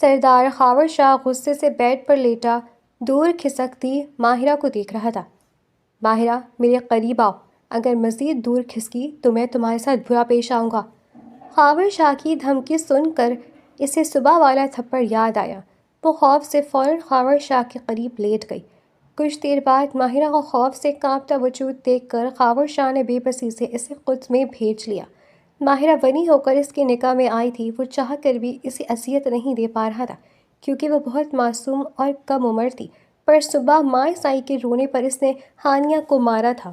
سردار خاور شاہ غصے سے بیڈ پر لیٹا دور کھسکتی ماہرہ کو دیکھ رہا تھا۔ ماہرہ، میرے قریب آؤ، اگر مزید دور کھسکی تو میں تمہارے ساتھ برا پیش آؤں گا۔ خاور شاہ کی دھمکی سن کر اسے صبح والا تھپڑ یاد آیا۔ وہ خوف سے فوراً خاور شاہ کے قریب لیٹ گئی۔ کچھ دیر بعد ماہرہ کو خوف سے کانپتا وجود دیکھ کر خاور شاہ نے بے بسی سے اسے خود میں بھیج لیا۔ ماہرہ بنی ہو کر اس کی نکاح میں آئی تھی۔ وہ چاہ کر بھی اسے اذیت نہیں دے پا رہا تھا کیونکہ وہ بہت معصوم اور کم عمر تھی، پر صبح مائیں سائی کے رونے پر اس نے ہانیہ کو مارا تھا۔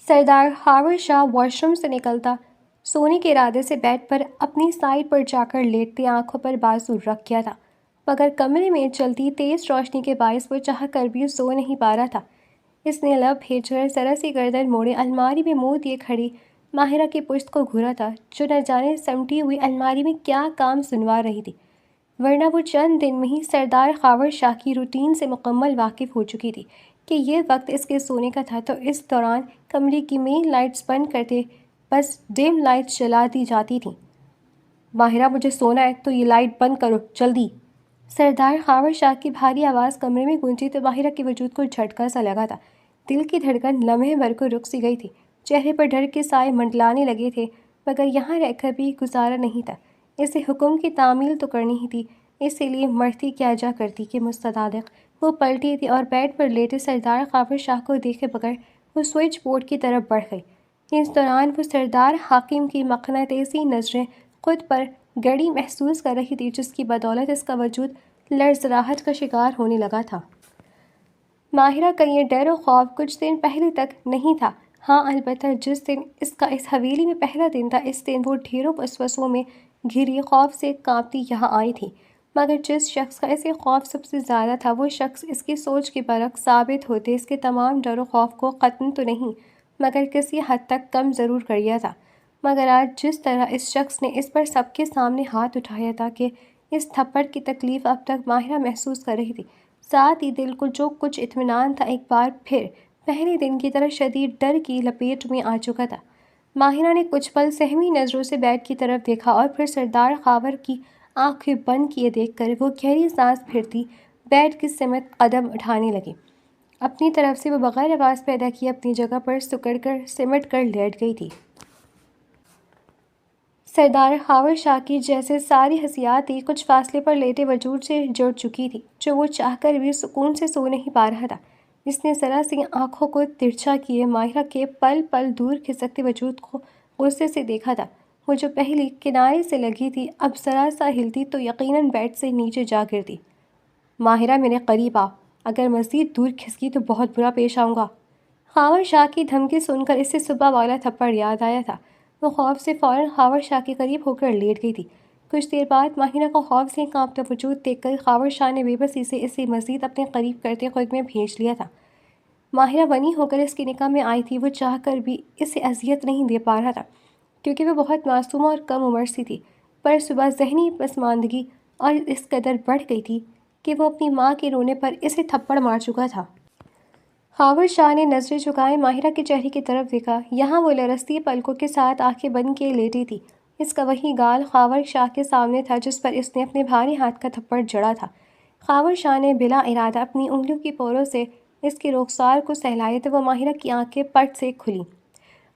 سردار خاور شاہ واش روم سے نکلتا سونے کے ارادے سے بیڈ پر اپنی سائڈ پر جا کر لیٹتے آنکھوں پر بازو رکھ گیا تھا، مگر کمرے میں چلتی تیز روشنی کے باعث وہ چاہ کر بھی سو نہیں پا رہا تھا۔ اس نے لب بھیج کر ذرا سی گردن موڑے الماری میں منہ دیے کھڑی ماہرہ کی پشت کو گھورا تھا، جو نہ جانے سمٹی ہوئی الماری میں کیا کام سنوا رہی تھی، ورنہ وہ چند دن میں ہی سردار خاور شاہ کی روٹین سے مکمل واقف ہو چکی تھی کہ یہ وقت اس کے سونے کا تھا، تو اس دوران کمرے کی مین لائٹس بند کرتے بس ڈم لائٹس جلا دی جاتی تھیں۔ ماہرہ، مجھے سونا ہے تو یہ لائٹ بند کرو جلدی۔ سردار خاور شاہ کی بھاری آواز کمرے میں گونجی تو ماہرہ کے وجود کو جھٹکا سا لگا تھا۔ دل کی دھڑکن لمحے بھر کو رک سی گئی تھی، چہرے پر ڈر کے سائے منڈلانے لگے تھے، مگر یہاں رہ کر بھی گزارا نہیں تھا۔ اسے حکم کی تعمیل تو کرنی ہی تھی، اسی لیے مرتی کیا جا کرتی کے مستعد وہ پلٹی تھی اور بیڈ پر لیٹے سردار خاور شاہ کو دیکھے بغیر وہ سوئچ بورڈ کی طرف بڑھ گئی۔ اس دوران وہ سردار حاکم کی مقناطیسی نظریں خود پر گڑی محسوس کر رہی تھی، جس کی بدولت اس کا وجود لرزراہٹ کا شکار ہونے لگا تھا۔ ماہرہ کا یہ ڈر و خوف کچھ دن پہلے تک نہیں تھا، ہاں البتہ جس دن اس کا اس حویلی میں پہلا دن تھا، اس دن وہ ڈھیروں وسوسوں میں گھری خوف سے کانپتی یہاں آئی تھی، مگر جس شخص کا اسے خوف سب سے زیادہ تھا وہ شخص اس کی سوچ کے برعکس ثابت ہوتے اس کے تمام ڈر و خوف کو ختم تو نہیں مگر کسی حد تک کم ضرور کر دیا تھا۔ مگر آج جس طرح اس شخص نے اس پر سب کے سامنے ہاتھ اٹھایا تھا کہ اس تھپڑ کی تکلیف اب تک ماہرہ محسوس کر رہی تھی، ساتھ ہی دل کو جو کچھ اطمینان تھا ایک بار پھر پہلے دن کی طرح شدید ڈر کی لپیٹ میں آ چکا تھا۔ ماہرہ نے کچھ پل سہمی نظروں سے بیڈ کی طرف دیکھا اور پھر سردار خاور کی آنکھیں بند کیے دیکھ کر وہ گہری سانس پھرتی بیڈ کی سمت قدم اٹھانے لگی۔ اپنی طرف سے وہ بغیر آواز پیدا کیے اپنی جگہ پر سمٹ کر لیٹ گئی تھی۔ سردار خاور شاہ کی جیسے ساری حسیات ہی کچھ فاصلے پر لیٹے وجود سے جڑ چکی تھی، جو وہ چاہ کر بھی سکون سے سو نہیں پا رہا تھا۔ اس نے ذرا سی آنکھوں کو ترچھا کیے ماہرہ کے پل پل دور کھسکتے وجود کو غصے سے دیکھا تھا۔ وہ جو پہلی کنارے سے لگی تھی اب ذرا سا ہلتی تو یقیناً بیڈ سے نیچے جا گرتی۔ ماہرہ، میرے قریب آؤ، اگر مزید دور کھسکی تو بہت برا پیش آؤں گا۔ خاور شاہ کی دھمکی سن کر اسے صبح والا تھپڑ یاد آیا تھا۔ وہ خوف سے فوراً خاور شاہ کے قریب ہو کر لیٹ گئی تھی۔ کچھ دیر بعد ماہرہ کو خوف سے کانپتا وجود دیکھ کر خاور شاہ نے بے بسی سے اسے مزید اپنے قریب کرتے خود میں بھیج لیا تھا۔ ماہرہ بنی ہو کر اس کی نکاح میں آئی تھی۔ وہ چاہ کر بھی اسے اذیت نہیں دے پا رہا تھا کیونکہ وہ بہت معصوم اور کم عمر سی تھی، پر صبح ذہنی پسماندگی اور اس قدر بڑھ گئی تھی کہ وہ اپنی ماں کے رونے پر اسے تھپڑ مار چکا تھا۔ خاور شاہ نے نظریں جھکائے ماہرہ کے چہرے کی طرف دیکھا۔ یہاں وہ لرزتی پلکوں کے ساتھ آنکھیں بند کیے لیٹی تھی۔ اس کا وہی گال خاور شاہ کے سامنے تھا جس پر اس نے اپنے بھاری ہاتھ کا تھپڑ جڑا تھا۔ خاور شاہ نے بلا ارادہ اپنی انگلیوں کی پوروں سے اس کی رخسار کو سہلایا تو وہ ماہرہ کی آنکھیں پٹ سے کھلیں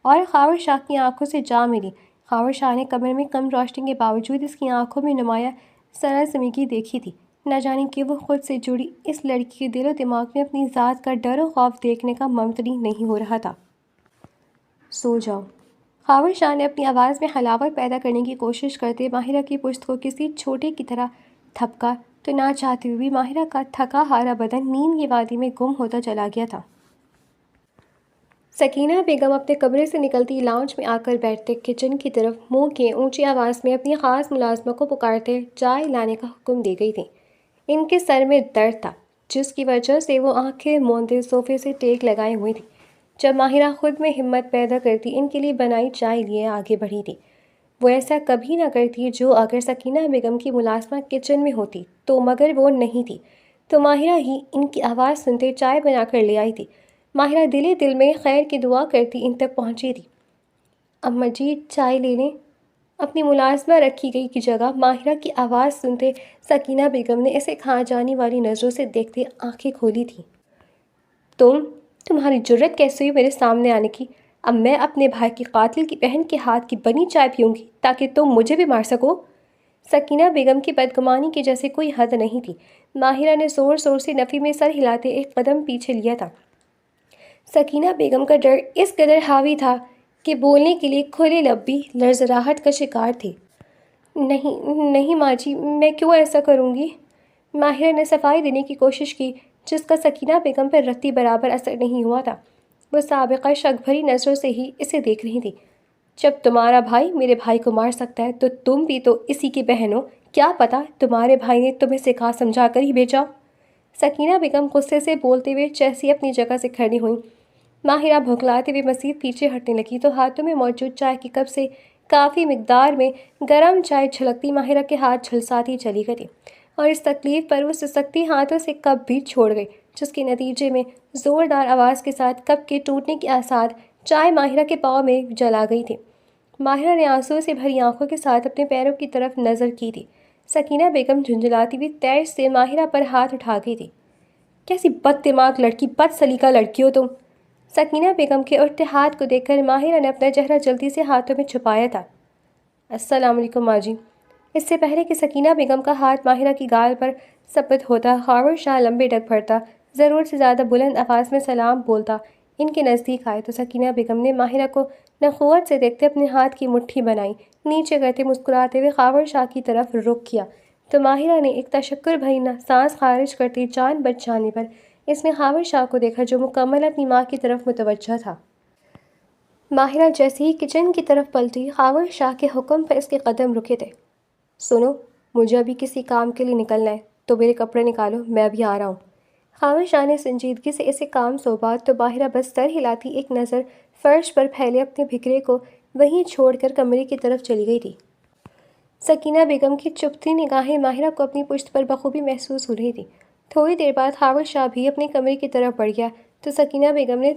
اور خاور شاہ کی آنکھوں سے جا ملی۔ خاور شاہ نے کمرے میں کم روشنی کے باوجود اس کی آنکھوں میں نمایاں سراسیمگی دیکھی تھی۔ نہ جانے کہ وہ خود سے جڑی اس لڑکی کے دل و دماغ میں اپنی ذات کا ڈر و خوف دیکھنے کا ممتنع نہیں ہو رہا تھا۔ سو جاؤ۔ خاور شاہ نے اپنی آواز میں حلاوت پیدا کرنے کی کوشش کرتے ماہرہ کی پشت کو کسی چھوٹے کی طرح تھپکا تو نہ چاہتے ہوئے بھی ماہرہ کا تھکا ہارا بدن نیند کی وادی میں گم ہوتا چلا گیا تھا۔ سکینہ بیگم اپنے کمرے سے نکلتی لاؤنج میں آ کر بیٹھتے کچن کی طرف منہ کیے اونچی آواز میں اپنی خاص ملازمہ کو پکارتے چائے لانے کا حکم دے گئی تھیں۔ ان کے سر میں درد تھا جس کی وجہ سے وہ آنکھیں موندے صوفے سے ٹیک لگائے ہوئی تھی۔ جب ماہرہ خود میں ہمت پیدا کرتی ان کے لیے بنائی چائے لیے آگے بڑھی تھی۔ وہ ایسا کبھی نہ کرتی جو اگر سکینہ بیگم کی ملازمہ کچن میں ہوتی تو، مگر وہ نہیں تھی تو ماہرہ ہی ان کی آواز سنتے چائے بنا کر لے آئی تھی۔ ماہرہ دل دل میں خیر کی دعا کرتی ان تک پہنچی تھی۔ اماں جی چائے لے لیں۔ اپنی ملازمہ رکھی گئی کی جگہ ماہرہ کی آواز سنتے سکینہ بیگم نے اسے کھا جانے والی نظروں سے دیکھتے آنکھیں کھولی تھیں۔ تمہاری جرت کیسے ہوئی میرے سامنے آنے کی؟ اب میں اپنے بھائی کی قاتل کی بہن کے ہاتھ کی بنی چائے پیوں گی تاکہ تم مجھے بھی مار سکو۔ سکینہ بیگم کی بدگمانی کی جیسے کوئی حد نہیں تھی۔ ماہرہ نے زور زور سے نفی میں سر ہلاتے ایک قدم پیچھے لیا تھا۔ سکینہ بیگم کا ڈر اس قدر حاوی تھا کہ بولنے کے لیے کھلے لب بھی لرزراہٹ کا شکار تھے۔ نہیں ماں جی، میں کیوں ایسا کروں گی؟ ماہرہ نے صفائی دینے کی کوشش کی جس کا سکینہ بیگم پر رتی برابر اثر نہیں ہوا تھا۔ وہ سابقہ شک بھری نظروں سے ہی اسے دیکھ رہی تھی۔ جب تمہارا بھائی میرے بھائی کو مار سکتا ہے تو تم بھی تو اسی کی بہن ہو، کیا پتا تمہارے بھائی نے تمہیں سکھا سمجھا کر ہی بھیجا۔ سکینہ بیگم غصے سے بولتے ہوئے جیسی اپنی جگہ سے کھڑی ہوئیں۔ ماہرہ بھکلاتے ہوئے مزید پیچھے ہٹنے لگی تو ہاتھوں میں موجود چائے کی کپ سے کافی مقدار میں گرم چائے چھلکتی ماہرہ کے ہاتھ جھلساتی چلی گئی اور اس تکلیف پر وہ سسکتی ہاتھوں سے کپ بھی چھوڑ گئی، جس کے نتیجے میں زوردار آواز کے ساتھ کپ کے ٹوٹنے کے آثار چائے ماہرہ کے پاؤں میں جلا گئی تھی۔ ماہرہ نے آنسوں سے بھری آنکھوں کے ساتھ اپنے پیروں کی طرف نظر کی تھی۔ سکینہ بیگم جھنجھلاتی ہوئی تیز سے ماہرہ پر ہاتھ اٹھا گئی تھی۔ کیسی بد دماغ لڑکی، بد سلیقہ لڑکی ہو تم۔ سکینہ بیگم کے اٹھتے ہاتھ کو دیکھ کر ماہرہ نے اپنا چہرہ جلدی سے ہاتھوں میں چھپایا تھا۔ السلام علیکم ماں جی۔ اس سے پہلے کہ سکینہ بیگم کا ہاتھ ماہرہ کی گال پر ثبت ہوتا، خاور شاہ لمبے ڈگ پھڑتا، ضرورت سے زیادہ بلند آواز میں سلام بولتا ان کے نزدیک آئے تو سکینہ بیگم نے ماہرہ کو نخوت سے دیکھتے اپنے ہاتھ کی مٹھی بنائی، نیچے کرتے مسکراتے ہوئے خاور شاہ کی طرف رخ کیا تو ماہرہ نے ایک تشکر بھری سانس خارج کرتی جان بچ جانے پر اس میں خاور شاہ کو دیکھا جو مکمل اپنی ماں کی طرف متوجہ تھا۔ ماہرہ جیسے ہی کچن کی طرف پلٹی، خاور شاہ کے حکم پر اس کے قدم رکے تھے۔ سنو، مجھے ابھی کسی کام کے لیے نکلنا ہے تو میرے کپڑے نکالو، میں ابھی آ رہا ہوں۔ خاور شاہ نے سنجیدگی سے اسے کام سونپا تو ماہرہ بس سر ہلاتی ایک نظر فرش پر پھیلے اپنے بھکرے کو وہیں چھوڑ کر کمرے کی طرف چلی گئی تھی۔ سکینہ بیگم کی چپتی نگاہیں ماہرہ کو اپنی پشت پر بخوبی محسوس ہو رہی تھی۔ تھوڑی دیر بعد خاور شاہ بھی اپنے کمرے کی طرف بڑھ گیا تو سکینہ بیگم نے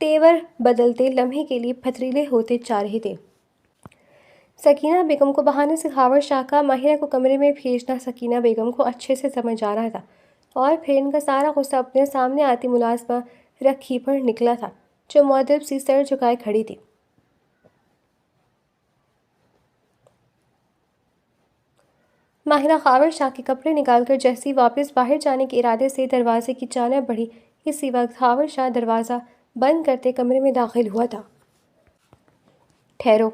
تیور بدلتے لمحے کے لیے پھتریلے ہوتے جا رہے تھے۔ سکینہ بیگم کو بہانے سے خاور شاہ کا ماہرہ کو کمرے میں بھیجنا سکینہ بیگم کو اچھے سے سمجھ آ رہا تھا اور پھر ان کا سارا غصہ اپنے سامنے آتی ملازمہ رکھی پر نکلا تھا جو مؤدب سی سر جھکائے کھڑی تھی۔ ماہرہ خاور شاہ کے کپڑے نکال کر جیسی واپس باہر جانے کے ارادے سے دروازے کی جانب بڑھی، اسی وقت خاور شاہ دروازہ بند کرتے کمرے میں داخل ہوا تھا۔ ٹھہرو۔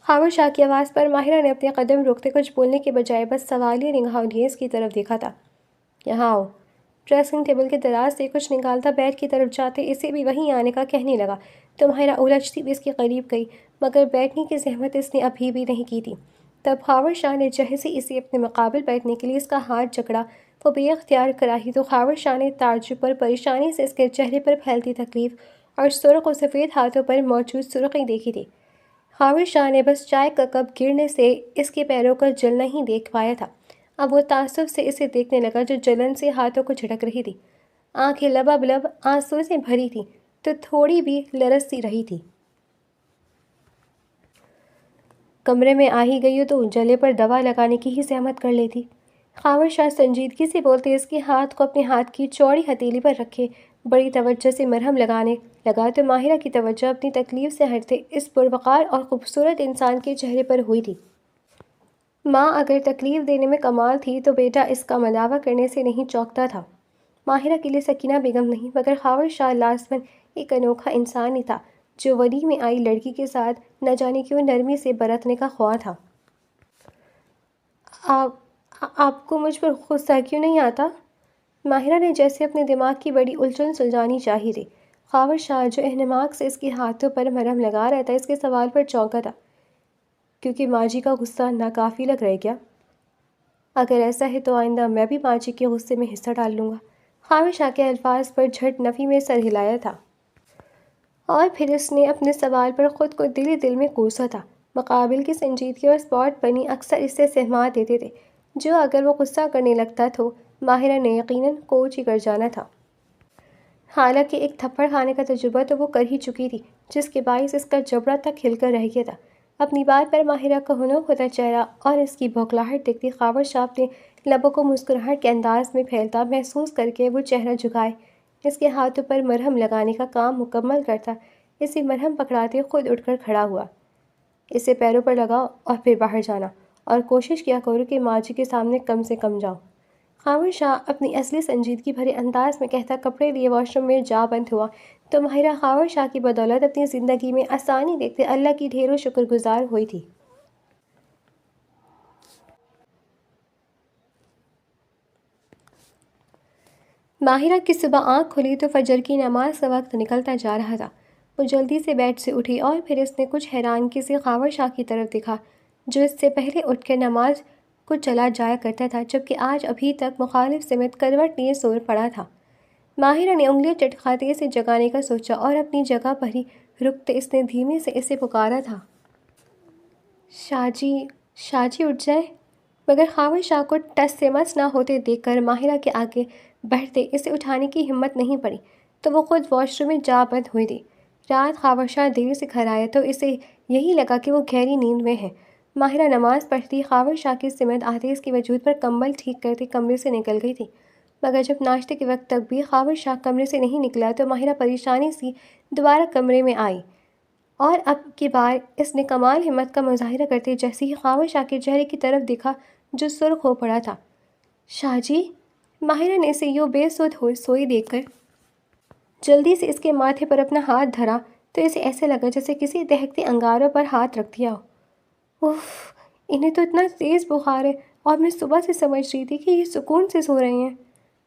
خاور شاہ کی آواز پر ماہرہ نے اپنے قدم روکتے کچھ بولنے کے بجائے بس سوالیہ نگاہوں نیز کی طرف دیکھا تھا۔ یہاں آؤ۔ ڈریسنگ ٹیبل کے دراز سے کچھ نکالتا بیڈ کی طرف جاتے اسے بھی وہیں آنے کا کہنے لگا تو ماہرہ الجھتی بھی اس کے قریب گئی، مگر بیٹھنے کی زحمت اس نے ابھی بھی نہیں کی تھی۔ تب خاور شاہ نے جہیز ہی اسے اپنے مقابل بیٹھنے کے لیے اس کا ہاتھ جکڑا، وہ بے اختیار کراہی تو خاور شاہ نے تعجب پر پریشانی سے اس کے چہرے پر پھیلتی تکلیف اور سرخ و سفید ہاتھوں پر موجود سرخی دیکھی تھی۔ خاور شاہ نے بس چائے کا کپ گرنے سے اس کے پیروں کا جلنا ہی دیکھ پایا تھا۔ اب وہ تعصب سے اسے دیکھنے لگا جو جلن سے ہاتھوں کو جھٹک رہی تھی، آنکھیں لبالب آنسوں سے بھری تھیں تو تھوڑی بھی لرز سی رہی تھی۔ کمرے میں آ ہی گئی ہو تو جلے پر دوا لگانے کی ہی زحمت کر لیتی۔ خاور شاہ سنجیدگی سے بولتے اس کے ہاتھ کو اپنے ہاتھ کی چوڑی ہتھیلی پر رکھے بڑی توجہ سے مرہم لگانے لگا تو ماہرہ کی توجہ اپنی تکلیف سے ہٹتے اس پروقار اور خوبصورت انسان کے چہرے پر ہوئی تھی۔ ماں اگر تکلیف دینے میں کمال تھی تو بیٹا اس کا مداوع کرنے سے نہیں چوکتا تھا۔ ماہرہ کے لیے سکینہ بیگم نہیں مگر خاور شاہ لازماً ایک انوکھا انسان ہی تھا جو ولی میں آئی لڑکی کے ساتھ نہ جانے کیوں نرمی سے برتنے کا خواہاں تھا۔ آپ کو مجھ پر غصہ کیوں نہیں آتا؟ ماہرہ نے جیسے اپنے دماغ کی بڑی الجھن سلجھانی چاہی تھی۔ خاور شاہ جو اہتمام سے اس کے ہاتھوں پر مرہم لگا رہا تھا اس کے سوال پر چونکا تھا۔ کیونکہ ماں جی کا غصہ ناکافی لگ رہا ہے کیا؟ اگر ایسا ہے تو آئندہ میں بھی ماں جی کے غصے میں حصہ ڈال لوں گا۔ خاور شاہ کے الفاظ پر جھٹ نفی میں سر ہلایا تھا اور پھر اس نے اپنے سوال پر خود کو دل میں کوسا تھا۔ مقابل کی سنجیدگی اور اسپاٹ بنی اکثر اس سے سہما دیتے تھے جو اگر وہ غصہ کرنے لگتا تو ماہرہ نے یقیناً کوچ ہی کر جانا تھا۔ حالانکہ ایک تھپڑ کھانے کا تجربہ تو وہ کر ہی چکی تھی، جس کے باعث اس کا جبڑا تک کھل کر رہ گیا تھا۔ اپنی بات پر ماہرہ کا ہنوک ہوتا چہرہ اور اس کی بھوکلاہٹ دیکھتی خاور شاہ اپنے لبوں کو مسکراہٹ کے انداز میں پھیلتا محسوس کر کے وہ چہرہ جھکائے اس کے ہاتھوں پر مرہم لگانے کا کام مکمل کرتا اسے مرہم پکڑاتے خود اٹھ کر کھڑا ہوا۔ اسے پیروں پر لگاؤ اور پھر باہر جانا، اور کوشش کیا کرو کہ ماں جی کے سامنے کم سے کم جاؤ۔ خاور شاہ اپنی اصلی سنجیدگی بھرے انداز میں کہتا کپڑے لیے واش روم میں جا بند ہوا تو ماہرہ خاور شاہ کی بدولت اپنی زندگی میں آسانی دیکھتے اللہ کی ڈھیروں شکر گزار ہوئی تھی۔ ماہرہ کی صبح آنکھ کھلی تو فجر کی نماز کا وقت نکلتا جا رہا تھا۔ وہ جلدی سے بیڈ سے اٹھی اور پھر اس نے کچھ حیرانگی سے خاور شاہ کی طرف دیکھا، جو اس سے پہلے اٹھ کر نماز کو چلا جایا کرتا تھا، جبکہ آج ابھی تک مخالف سمت کروٹ لیے سو پڑا تھا۔ ماہرہ نے انگلیاں چٹکھاتے اسے جگانے کا سوچا اور اپنی جگہ پر ہی رکتے اس نے دھیمے سے اسے پکارا تھا، شاہ جی، شاہ جی اٹھ جائیں۔ مگر خاور شاہ کو ٹس سے مس نہ ہوتے دیکھ کر ماہرہ کے آگے بڑھتے اسے اٹھانے کی ہمت نہیں پڑی تو وہ خود واش روم میں جا بند ہوئی تھی۔ رات خاور شاہ دیر سے گھر آیا تو اسے یہی لگا کہ وہ گہری نیند میں ہے۔ ماہرہ نماز پڑھتی خاور شاہ کی سمت آتے اس کے وجود پر کمبل ٹھیک کرتے کمرے سے نکل گئی تھی، مگر جب ناشتے کے وقت تک بھی خاور شاہ کمرے سے نہیں نکلا تو ماہرہ پریشانی سی دوبارہ کمرے میں آئی، اور اب کی بار اس نے کمال ہمت کا مظاہرہ کرتے جیسے ہی خاور شاہ کے چہرے کی طرف دیکھا جو سرخ ہو پڑا تھا۔ شاہ جی، ماہرہ نے اسے یوں بے سود سوئی دیکھ کر جلدی سے اس کے ماتھے پر اپنا ہاتھ دھرا تو اسے ایسے لگا جیسے کسی دہکتے انگاروں پر ہاتھ رکھ دیا ہو۔ اف، انہیں تو اتنا تیز بخار ہے اور میں صبح سے سمجھ رہی تھی کہ یہ سکون سے سو رہے ہیں۔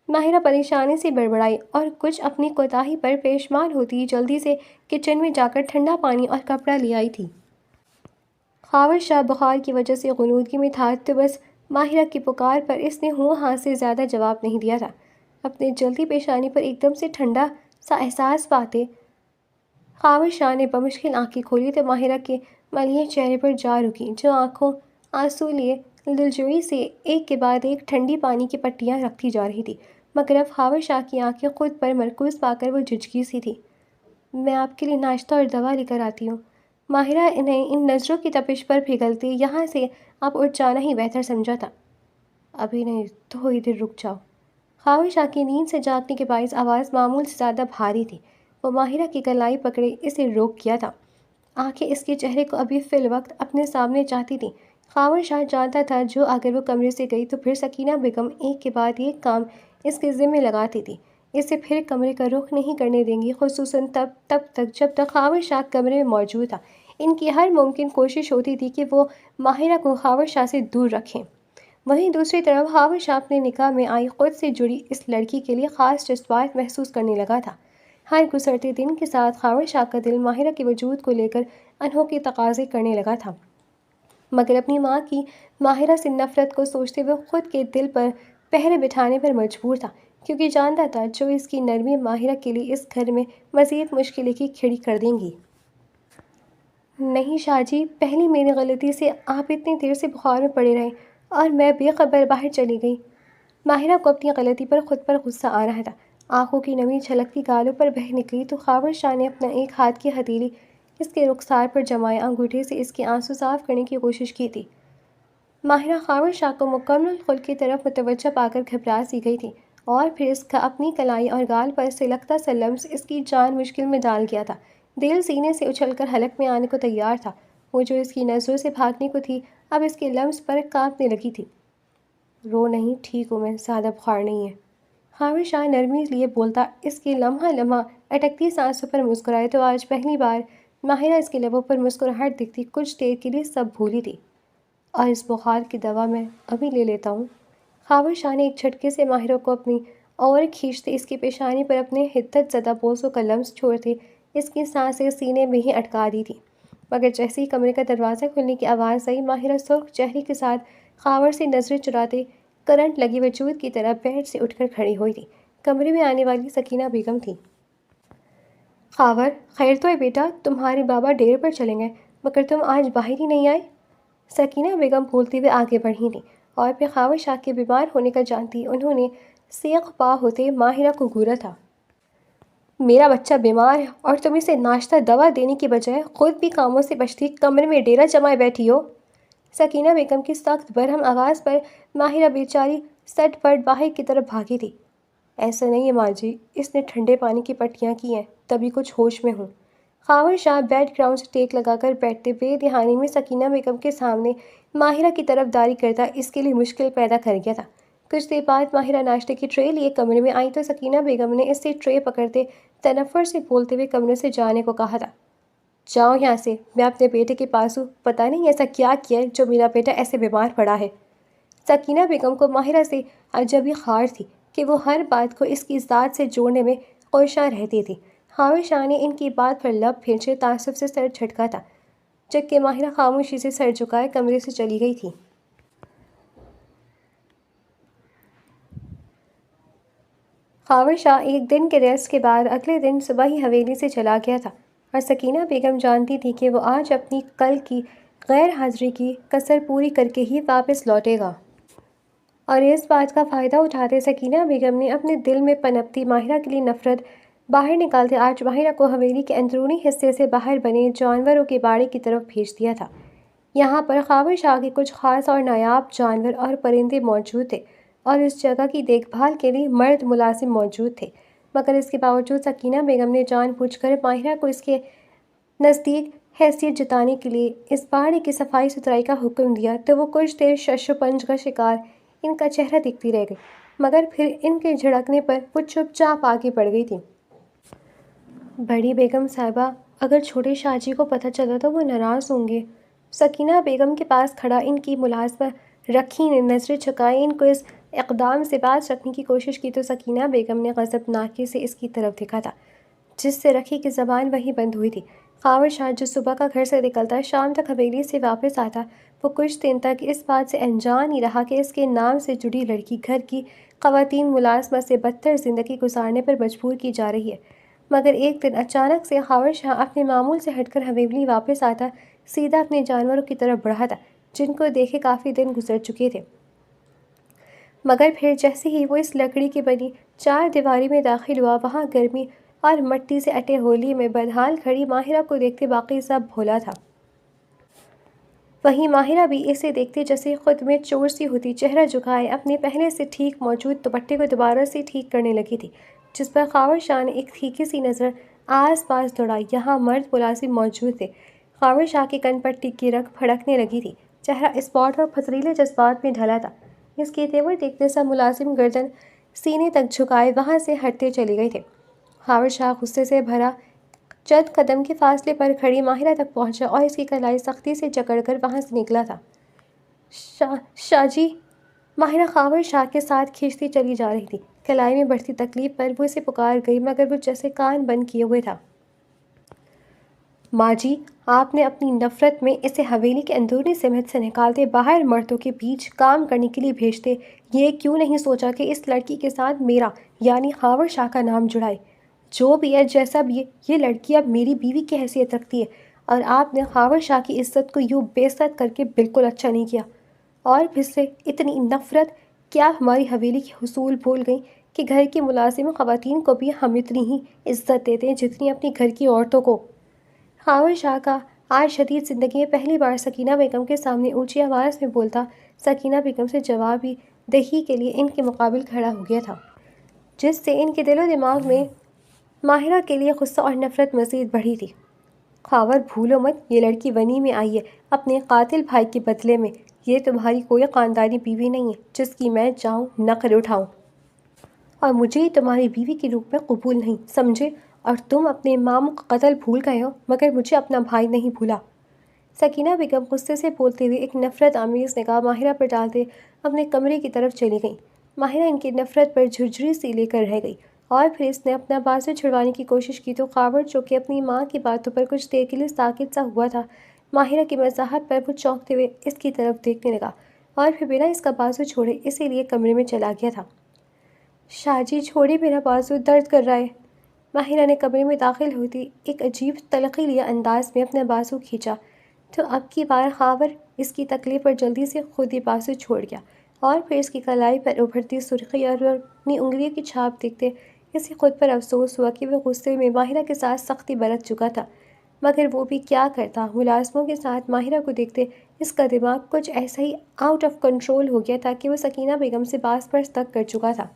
ماہرہ پریشانی سے بڑبڑائی اور کچھ اپنی کوتاہی پر پیشمال ہوتی جلدی سے کچن میں جا کر ٹھنڈا پانی اور کپڑا لے آئی تھی۔ خاور شاہ بخار کی وجہ سے غنودگی میں تھا تو بس ماہرہ کی پکار پر اس نے ہوں ہاں سے زیادہ جواب نہیں دیا تھا۔ اپنے جلدی پیشانی پر ایک دم سے ٹھنڈا سا احساس پاتے خاور شاہ نے بمشکل آنکھیں کھولی تو ماہرہ کے ملیح چہرے پر جا رکی، جو آنکھوں آنسو لیے دلجوئی سے ایک کے بعد ایک ٹھنڈی پانی کی پٹیاں رکھتی جا رہی تھی، مگر اب خاور شاہ کی آنکھیں خود پر مرکوز پا کر وہ جھجکی سی تھی۔ میں آپ کے لیے ناشتہ اور دوا لے کر آتی ہوں۔ ماہرہ انہیں ان نظروں کی تپش پر پگھلتے یہاں سے اب اٹھ جانا ہی بہتر سمجھا تھا۔ ابھی نہیں، تھوڑی دیر رک جاؤ۔ خاور شاہ کی نیند سے جاگنے کے باعث آواز معمول سے زیادہ بھاری تھی۔ وہ ماہرہ کی کلائی پکڑے اسے روک کیا تھا، آنکھیں اس کے چہرے کو ابھی فی الوقت اپنے سامنے چاہتی تھیں۔ خاور شاہ جانتا تھا جو اگر وہ کمرے سے گئی تو پھر سکینہ بیگم ایک کے بعد ایک کام اس کے ذمہ لگاتی تھی، اسے پھر کمرے کا رخ نہیں کرنے دیں گی، خصوصاً تب تک جب تک خاور شاہ کمرے میں موجود تھا۔ ان کی ہر ممکن کوشش ہوتی تھی کہ وہ ماہرہ کو خاور شاہ سے دور رکھیں۔ وہیں دوسری طرف خاور شاہ اپنے نکاح میں آئی خود سے جڑی اس لڑکی کے لیے خاص جذبات محسوس کرنے لگا تھا۔ ہر گزرتے دن کے ساتھ خاور شاہ کا دل ماہرہ کے وجود کو لے کر انوکھے تقاضے کرنے لگا تھا، مگر اپنی ماں کی ماہرہ سے نفرت کو سوچتے ہوئے خود کے دل پر پہرے بٹھانے پر مجبور تھا، کیونکہ جانتا تھا جو اس کی نرمی ماہرہ کے لیے اس گھر میں مزید مشکلیں کی کھڑی کر دیں گی۔ نہیں شاہ جی، پہلی میری غلطی سے آپ اتنی دیر سے بخار میں پڑے رہے اور میں بے خبر باہر چلی گئی۔ ماہرہ کو اپنی غلطی پر خود پر غصہ آ رہا تھا، آنکھوں کی نمی چھلکتی گالوں پر بہہ نکلی تو خاور شاہ نے اپنا ایک ہاتھ کی ہتھیلی اس کے رخسار پر جمائے انگوٹھے سے اس کے آنسو صاف کرنے کی کوشش کی تھی۔ ماہرہ خاور شاہ کو مکمل خلق کی طرف متوجہ پا کر گھبرا سی گئی تھی، اور پھر اس کا اپنی کلائی اور گال پر سلگتا سا لمس اس کی جان مشکل میں ڈال گیا تھا۔ دل سینے سے اچھل کر حلق میں آنے کو تیار تھا، وہ جو اس کی نظروں سے بھاگنے کو تھی اب اس کے لمس پر کانپنے لگی تھی۔ رو نہیں، ٹھیک ہوں میں، زیادہ بخار نہیں ہے، خاور شاہ نرمی لیے بولتا اس کی لمحہ لمحہ اٹکتی سانسوں پر مسکرائے تو آج پہلی بار ماہرہ اس کے لبوں پر مسکراہٹ دیکھتی کچھ دیر کے لیے سب بھولی تھی۔ اور اس بخار کی دوا میں ابھی لے لیتا ہوں۔ خاور شاہ نے ایک جھٹکے سے ماہرہ کو اپنی اور کھینچتے اس کی پیشانی پر اپنے حدت زدہ بوسوں کا لمس چھوڑتے اس کی سانسیں سینے میں ہی اٹکا دی تھی، مگر جیسے ہی کمرے کا دروازہ کھلنے کی آواز آئی ماہرہ سرخ چہرے کے ساتھ خاور سے نظریں چراتے کرنٹ لگی وجود کی طرح بیڈ سے اٹھ کر کھڑی ہوئی تھی۔ کمرے میں آنے والی سکینہ بیگم تھی۔ خاور، خیر تو ہے بیٹا، تمہارے بابا ڈیرے پر چلیں گئے مگر تم آج باہر ہی نہیں آئے؟ سکینہ بیگم بولتے ہوئے آگے بڑھی تھیں، اور پھر خاور شاہ کے بیمار ہونے کا جانتی انہوں نے سیخ پا ہوتے ماہرہ کو گھورا تھا۔ میرا بچہ بیمار ہے اور تم اسے ناشتہ دوا دینے کی بجائے خود بھی کاموں سے بچتی کمرے میں ڈیرا جمائے بیٹھی ہو۔ سکینہ بیگم کی سخت برہم آواز پر ماہرہ بیچاری سٹ پٹ باہر کی طرف بھاگی تھی۔ ایسا نہیں ہے ماں جی، اس نے ٹھنڈے پانی کی پٹیاں کی ہیں، تبھی کچھ ہوش میں ہوں۔ خاور شاہ بیک گراؤنڈ سے ٹیک لگا کر بیٹھتے بے دہانی میں سکینہ بیگم کے سامنے ماہرہ کی طرف داری کرتا اس کے لیے مشکل پیدا کر گیا تھا۔ کچھ دیر بعد ماہرہ ناشتے کی ٹرے لیے کمرے میں آئی تو سکینہ بیگم نے اس سے ٹرے پکڑتے تنفر سے بولتے ہوئے کمرے سے جانے کو کہا تھا۔ جاؤ یہاں سے، میں اپنے بیٹے کے پاس ہوں، پتہ نہیں ایسا کیا کیا ہے جو میرا بیٹا ایسے بیمار پڑا ہے۔ سکینہ بیگم کو ماہرہ سے عجبی خار تھی کہ وہ ہر بات کو اس کی ذات سے جوڑنے میں کوشاں رہتی تھی۔ خاور شاہ نے ان کی بات پر لب پھینچے تعصب سے سر جھٹکا تھا، جبکہ ماہرہ خاموشی سے سر جھکائے کمرے سے چلی گئی تھی۔ خاور شاہ ایک دن کے ریسٹ کے بعد اگلے دن صبح ہی حویلی سے چلا گیا تھا اور سکینہ بیگم جانتی تھی کہ وہ آج اپنی کل کی غیر حاضری کی کسر پوری کر کے ہی واپس لوٹے گا، اور اس بات کا فائدہ اٹھاتے سکینہ بیگم نے اپنے دل میں پنپتی ماہرہ کے لیے نفرت باہر نکالتے آج ماہرہ کو حویلی کے اندرونی حصے سے باہر بنے جانوروں کے باڑے کی طرف بھیج دیا تھا۔ یہاں پر خاور شاہ کے کچھ خاص اور نایاب جانور اور پرندے موجود تھے اور اس جگہ کی دیکھ بھال کے لیے مرد ملازم موجود تھے، مگر اس کے باوجود سکینہ بیگم نے جان بوجھ کر ماہرہ کو اس کے نزدیک حیثیت جتانے کے لیے اس باڑے کی صفائی ستھرائی کا حکم دیا تو وہ کچھ دیر شش و پنج کا شکار ان کا چہرہ دیکھتی رہ گئی، مگر پھر ان کے جھڑکنے پر وہ چپ چاپ آگے بڑھ گئی تھی۔ بڑی بیگم صاحبہ، اگر چھوٹے شاہ جی کو پتہ چلا تو وہ ناراض ہوں گے۔ سکینہ بیگم کے پاس کھڑا ان کی ملازمہ رکھی نے نظریں جھکائے ان کو اس اقدام سے باز رکھنے کی کوشش کی تو سکینہ بیگم نے غضبناکی سے اس کی طرف دیکھا تھا، جس سے رکھی کی زبان وہیں بند ہوئی تھی۔ خاور شاہ جو صبح کا گھر سے نکلتا شام تک حویلی سے واپس آتا، وہ کچھ دن تک اس بات سے انجان ہی رہا کہ اس کے نام سے جڑی لڑکی گھر کی خواتین ملازمت سے بدتر زندگی گزارنے پر مجبور کی جا رہی ہے، مگر ایک دن اچانک سے خاور شاہ اپنے معمول سے ہٹ کر حویلی واپس آتا سیدھا اپنے جانوروں کی طرف بڑھا تھا جن کو دیکھے کافی دن گزر چکے تھے، مگر پھر جیسے ہی وہ اس لکڑی کی بنی چار دیواری میں داخل ہوا وہاں گرمی اور مٹی سے اٹے ہولی میں بدحال کھڑی ماہرہ کو دیکھتے باقی سب بھولا تھا۔ وہیں ماہرہ بھی اسے دیکھتے جیسے خود میں چور سی ہوتی چہرہ جھکائے اپنے پہلے سے ٹھیک موجود دوپٹے کو دوبارہ سے ٹھیک کرنے لگی تھی، جس پر خاور شاہ نے ایک پھیکی سی نظر آس پاس دوڑائی۔ یہاں مرد ملازم موجود تھے۔ خاور شاہ کی کن پٹی کی رگ پھڑکنے لگی تھی، چہرہ اسپاٹ اور پتھریلے جذبات میں ڈھلا تھا۔ اس کے تیور دیکھتے سب ملازم گردن سینے تک جھکائے وہاں سے ہٹتے چلے گئے تھے۔ خاور شاہ غصے سے بھرا چند قدم کے فاصلے پر کھڑی ماہرہ تک پہنچا اور اس کی کلائی سختی سے جکڑ کر وہاں سے نکلا تھا۔ شاہ جی، ماہرہ خاور شاہ کے ساتھ کھینچتی چلی جا رہی تھی۔ کلائی میں بڑھتی تکلیف پر وہ اسے پکار گئی مگر وہ جیسے کان بند کیے ہوئے تھا۔ ماں جی، آپ نے اپنی نفرت میں اسے حویلی کے اندرونی سمت سے نکالتے باہر مردوں کے بیچ کام کرنے کے لیے بھیجتے یہ کیوں نہیں سوچا کہ اس لڑکی کے ساتھ میرا یعنی خاور شاہ کا نام جڑائے؟ جو بھی ہے جیسا بھی یہ لڑکی اب میری بیوی کی حیثیت رکھتی ہے اور آپ نے خاور شاہ کی عزت کو یوں بے عزت کر کے بالکل اچھا نہیں کیا۔ اور پھر سے اتنی نفرت، کیا ہماری حویلی کے حصول بھول گئیں کہ گھر کی ملازم خواتین کو بھی ہم اتنی ہی عزت دیتے ہیں جتنی اپنی گھر کی عورتوں کو؟ خاور شاہ کا آج شدید زندگی میں پہلی بار سکینہ بیگم کے سامنے اونچی آواز میں بولتا سکینہ بیگم سے جوابی دہی کے لیے ان کے مقابل کھڑا ہو گیا تھا، جس سے ان کے دل و دماغ میں ماہرہ کے لیے غصہ اور نفرت مزید بڑھی تھی۔ خاور بھولو مت، یہ لڑکی ونی میں آئی ہے اپنے قاتل بھائی کے بدلے میں، یہ تمہاری کوئی خاندانی بیوی نہیں ہے جس کی میں جاؤں نقل اٹھاؤں، اور مجھے تمہاری بیوی کے روپ میں قبول نہیں، سمجھے؟ اور تم اپنے ماموں کا قتل بھول گئے ہو مگر مجھے اپنا بھائی نہیں بھولا۔ سکینہ بیگم غصے سے بولتے ہوئے ایک نفرت آمیز نگاہ ماہرہ پر ڈالتے اپنے کمرے کی طرف چلی گئیں۔ ماہرہ ان کی نفرت پر جھرجھری سی لے کر رہ گئی اور پھر اس نے اپنا بازو چھڑوانے کی کوشش کی تو خاور جو کہ اپنی ماں کی باتوں پر کچھ دیر کے لیے ساکت سا ہوا تھا، ماہرہ کی وضاحت پر وہ چونکتے ہوئے اس کی طرف دیکھنے لگا اور پھر بنا اس کا بازو چھوڑے اسی لیے کمرے میں چلا گیا تھا۔ شاہ جی چھوڑی، میرا بازو درد کر رہا ہے۔ ماہرہ نے کمرے میں داخل ہوتی ایک عجیب تلخی لیا انداز میں اپنا بازو کھینچا تو اب کی بار خاور اس کی تکلیف پر جلدی سے خود ہی بازو چھوڑ گیا اور پھر اس کی کلائی پر ابھرتی سرخی اور اپنی انگلیوں کی چھاپ دیکھتے اسے خود پر افسوس ہوا کہ وہ غصے میں ماہرہ کے ساتھ سختی برت چکا تھا، مگر وہ بھی کیا کرتا۔ ملازموں کے ساتھ ماہرہ کو دیکھتے اس کا دماغ کچھ ایسا ہی آؤٹ آف کنٹرول ہو گیا تھا کہ وہ سکینہ بیگم سے باز پرس تک کر چکا تھا۔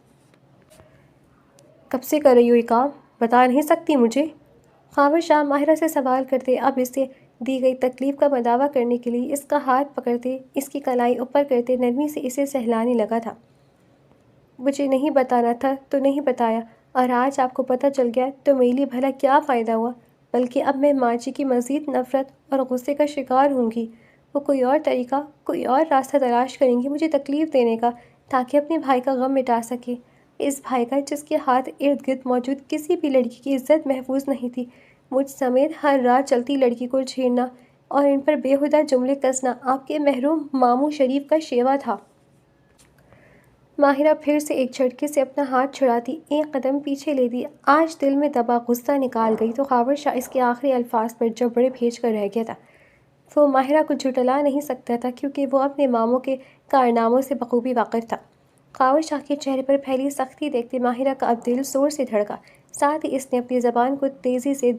کب سے کر رہی ہو یہ کام؟ بتا نہیں سکتی مجھے؟ خاور شاہ ماہرہ سے سوال کرتے اب اسے دی گئی تکلیف کا مداوع کرنے کے لیے اس کا ہاتھ پکڑتے اس کی کلائی اوپر کرتے نرمی سے اسے سہلانے لگا تھا۔ مجھے نہیں بتانا تھا تو نہیں بتایا، اور آج آپ کو پتہ چل گیا تو میرے لیے بھلا کیا فائدہ ہوا؟ بلکہ اب میں ماجی کی مزید نفرت اور غصے کا شکار ہوں گی۔ وہ کوئی اور طریقہ، کوئی اور راستہ تلاش کریں گی مجھے تکلیف دینے کا، تاکہ اپنے بھائی کا غم مٹا سکے۔ اس بھائی کا جس کے ہاتھ ارد گرد موجود کسی بھی لڑکی کی عزت محفوظ نہیں تھی۔ مجھ سمیت ہر رات چلتی لڑکی کو چھیڑنا اور ان پر بےہودہ جملے کسنا آپ کے محروم ماموں شریف کا شیوا تھا۔ ماہرہ پھر سے ایک جھٹکے سے اپنا ہاتھ چھڑاتی ایک قدم پیچھے لے دی۔ آج دل میں دبا غصہ نکال گئی تو خاور شاہ اس کے آخری الفاظ پر جبڑے بھیج کر رہ گیا تھا۔ وہ ماہرہ کو جھٹلا نہیں سکتا تھا کیونکہ وہ اپنے ماموں کے کارناموں سے بخوبی واقف تھا۔ خاور شاہ کے چہرے پر پھیلی سختی دیکھتے ماہرہ کا اب دل زور سے دھڑکا، ساتھ ہی اس نے اپنی زبان کو تیزی سے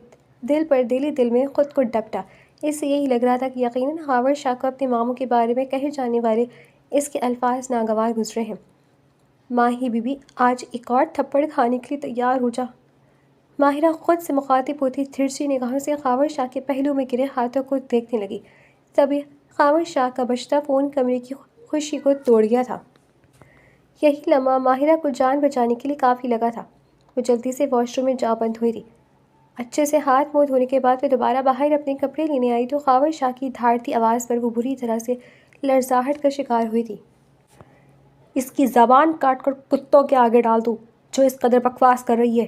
دل پر دل میں خود کو ڈپٹا۔ اس سے یہی لگ رہا تھا کہ یقیناً خاور شاہ کو اپنے ماموں کے بارے میں کہے جانے والے اس کے الفاظ ناگوار گزرے ہیں۔ ماہی بی بی آج ایک اور تھپڑ کھانے کے لیے تیار ہو جا۔ ماہرہ خود سے مخاطب ہوتی ترچھی نگاہوں سے خاور شاہ کے پہلو میں گرے ہاتھوں کو دیکھنے لگی۔ تبھی خاور شاہ کا بجتا فون کمرے کی خوشی کو توڑ گیا تھا۔ یہی لمحہ ماہرہ کو جان بچانے کے لیے کافی لگا تھا۔ وہ جلدی سے واش روم میں جا بند ہوئی تھی۔ اچھے سے ہاتھ منہ دھونے کے بعد وہ دوبارہ باہر اپنے کپڑے لینے آئی تو خاور شاہ کی دھاڑتی آواز پر وہ بری طرح سے لرزاہٹ کا شکار ہوئی تھی۔ اس کی زبان کاٹ کر کتوں کے آگے ڈال دوں جو اس قدر بکواس کر رہی ہے۔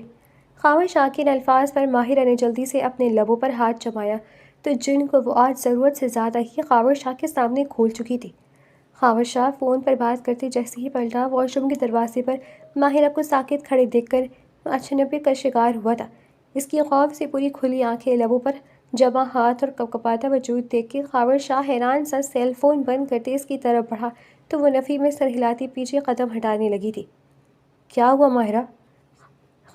خاور شاہ کے ان الفاظ پر ماہرہ نے جلدی سے اپنے لبوں پر ہاتھ جمایا تو جن کو وہ آج ضرورت سے زیادہ ہی خاور شاہ کے سامنے کھول چکی تھی۔ خاور شاہ فون پر بات کرتے جیسے ہی پلٹا، واش روم کے دروازے پر ماہرہ کو ساکت کھڑے دیکھ کر اچنبے کا شکار ہوا تھا۔ اس کی خوف سے پوری کھلی آنکھیں، لبوں پر جمع ہاتھ اور کپکپاتا وجود دیکھ کے خاور شاہ حیران سا سیل فون بند کرتے اس کی طرف بڑھا تو وہ نفی میں سر ہلاتی پیچھے قدم ہٹانے لگی تھی۔ کیا ہوا ماہرہ؟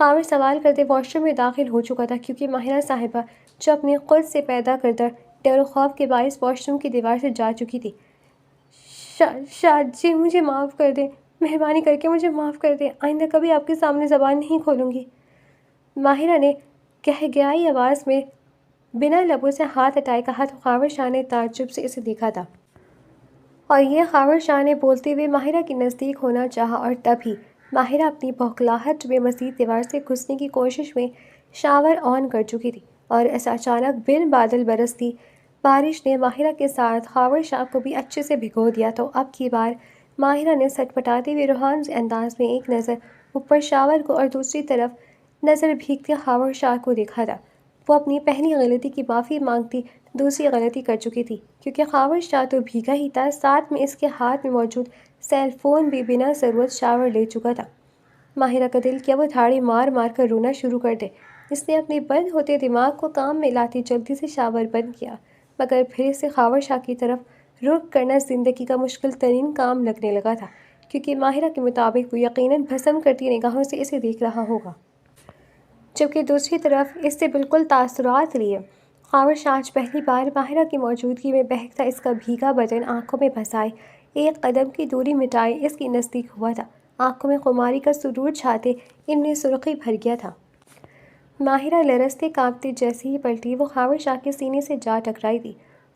خاور سوال کرتے واش روم میں داخل ہو چکا تھا کیونکہ ماہرہ صاحبہ جو اپنے خود سے پیدا کردہ ڈر و خوف کے باعث واش روم کی دیوار سے جا چکی تھی۔ شاہ جی مجھے معاف کر دیں، مہربانی کر کے مجھے معاف کر دیں، آئندہ کبھی آپ کے سامنے زبان نہیں کھولوں گی، ماہرہ نے گہگہائی آواز میں بنا لبوں سے ہاتھ ہٹائے کہا تو خاور شاہ نے تعجب سے اسے دیکھا تھا، اور یہ خاور شاہ نے بولتے ہوئے ماہرہ کے نزدیک ہونا چاہا، اور تبھی ماہرہ اپنی بھوکلاہٹ میں مزید دیوار سے گھسنے کی کوشش میں شاور آن کر چکی تھی، اور اس اچانک بن بادل برستی بارش نے ماہرہ کے ساتھ خاور شاہ کو بھی اچھے سے بھگو دیا تو اب کی بار ماہرہ نے سٹپٹاتے ہوئے روحانی انداز میں ایک نظر اوپر شاور کو اور دوسری طرف نظر بھیگتے خاور شاہ کو دیکھا تھا۔ وہ اپنی پہلی غلطی کی معافی مانگتی دوسری غلطی کر چکی تھی کیونکہ خاور شاہ تو بھیگا ہی تھا، ساتھ میں اس کے ہاتھ میں موجود سیل فون بھی بنا ضرورت شاور لے چکا تھا۔ ماہرہ کا دل کیا وہ دھاڑی مار مار کر رونا شروع کر دے۔ اس نے اپنے بند ہوتے دماغ کو کام میں لاتے جلدی سے شاور بند کیا، مگر پھر اسے خاور شاہ کی طرف رخ کرنا زندگی کا مشکل ترین کام لگنے لگا تھا کیونکہ ماہرہ کے مطابق وہ یقیناً بھسم کرتی نگاہوں سے اسے دیکھ رہا ہوگا، جبکہ دوسری طرف اس سے بالکل تاثرات لیے خاور شاہ آج پہلی بار ماہرہ کی موجودگی میں بہکتا اس کا بھیگا بدن آنکھوں میں بسائے ایک قدم کی دوری مٹائے اس کی نزدیک ہوا تھا۔ آنکھوں میں خماری کا سرور چھاتے ان میں سرخی بھر گیا تھا۔ ماہرہ لرزتے کانپتے جیسے ہی پلٹی وہ خاور شاہ کے سینے سے جا ٹکرائی تھی،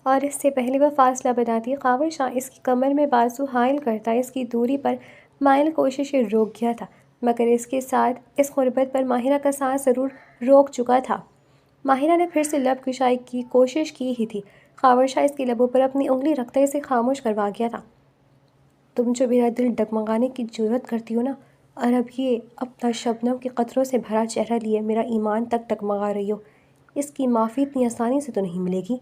اور اس سے پہلے وہ فاصلہ بناتی خاور شاہ اس کی کمر میں بازو حائل کرتا اس کی دوری پر مائل کوششیں روک گیا تھا، مگر اس کے ساتھ اس غربت پر ماہرہ کا سانس ضرور روک چکا تھا۔ ماہرہ نے پھر سے لب کشائی کی کوشش کی ہی تھی، خاور شاہ اس کے لبوں پر اپنی انگلی رکھتے اسے خاموش کروا گیا تھا۔ تم جو میرا دل ڈگمگانے کی جرات کرتی ہو نا، اور اب یہ اپنا شبنم کے قطروں سے بھرا چہرہ لیے میرا ایمان تک ڈگمگا رہی ہو، اس کی معافی اتنی آسانی سے تو نہیں ملے گی۔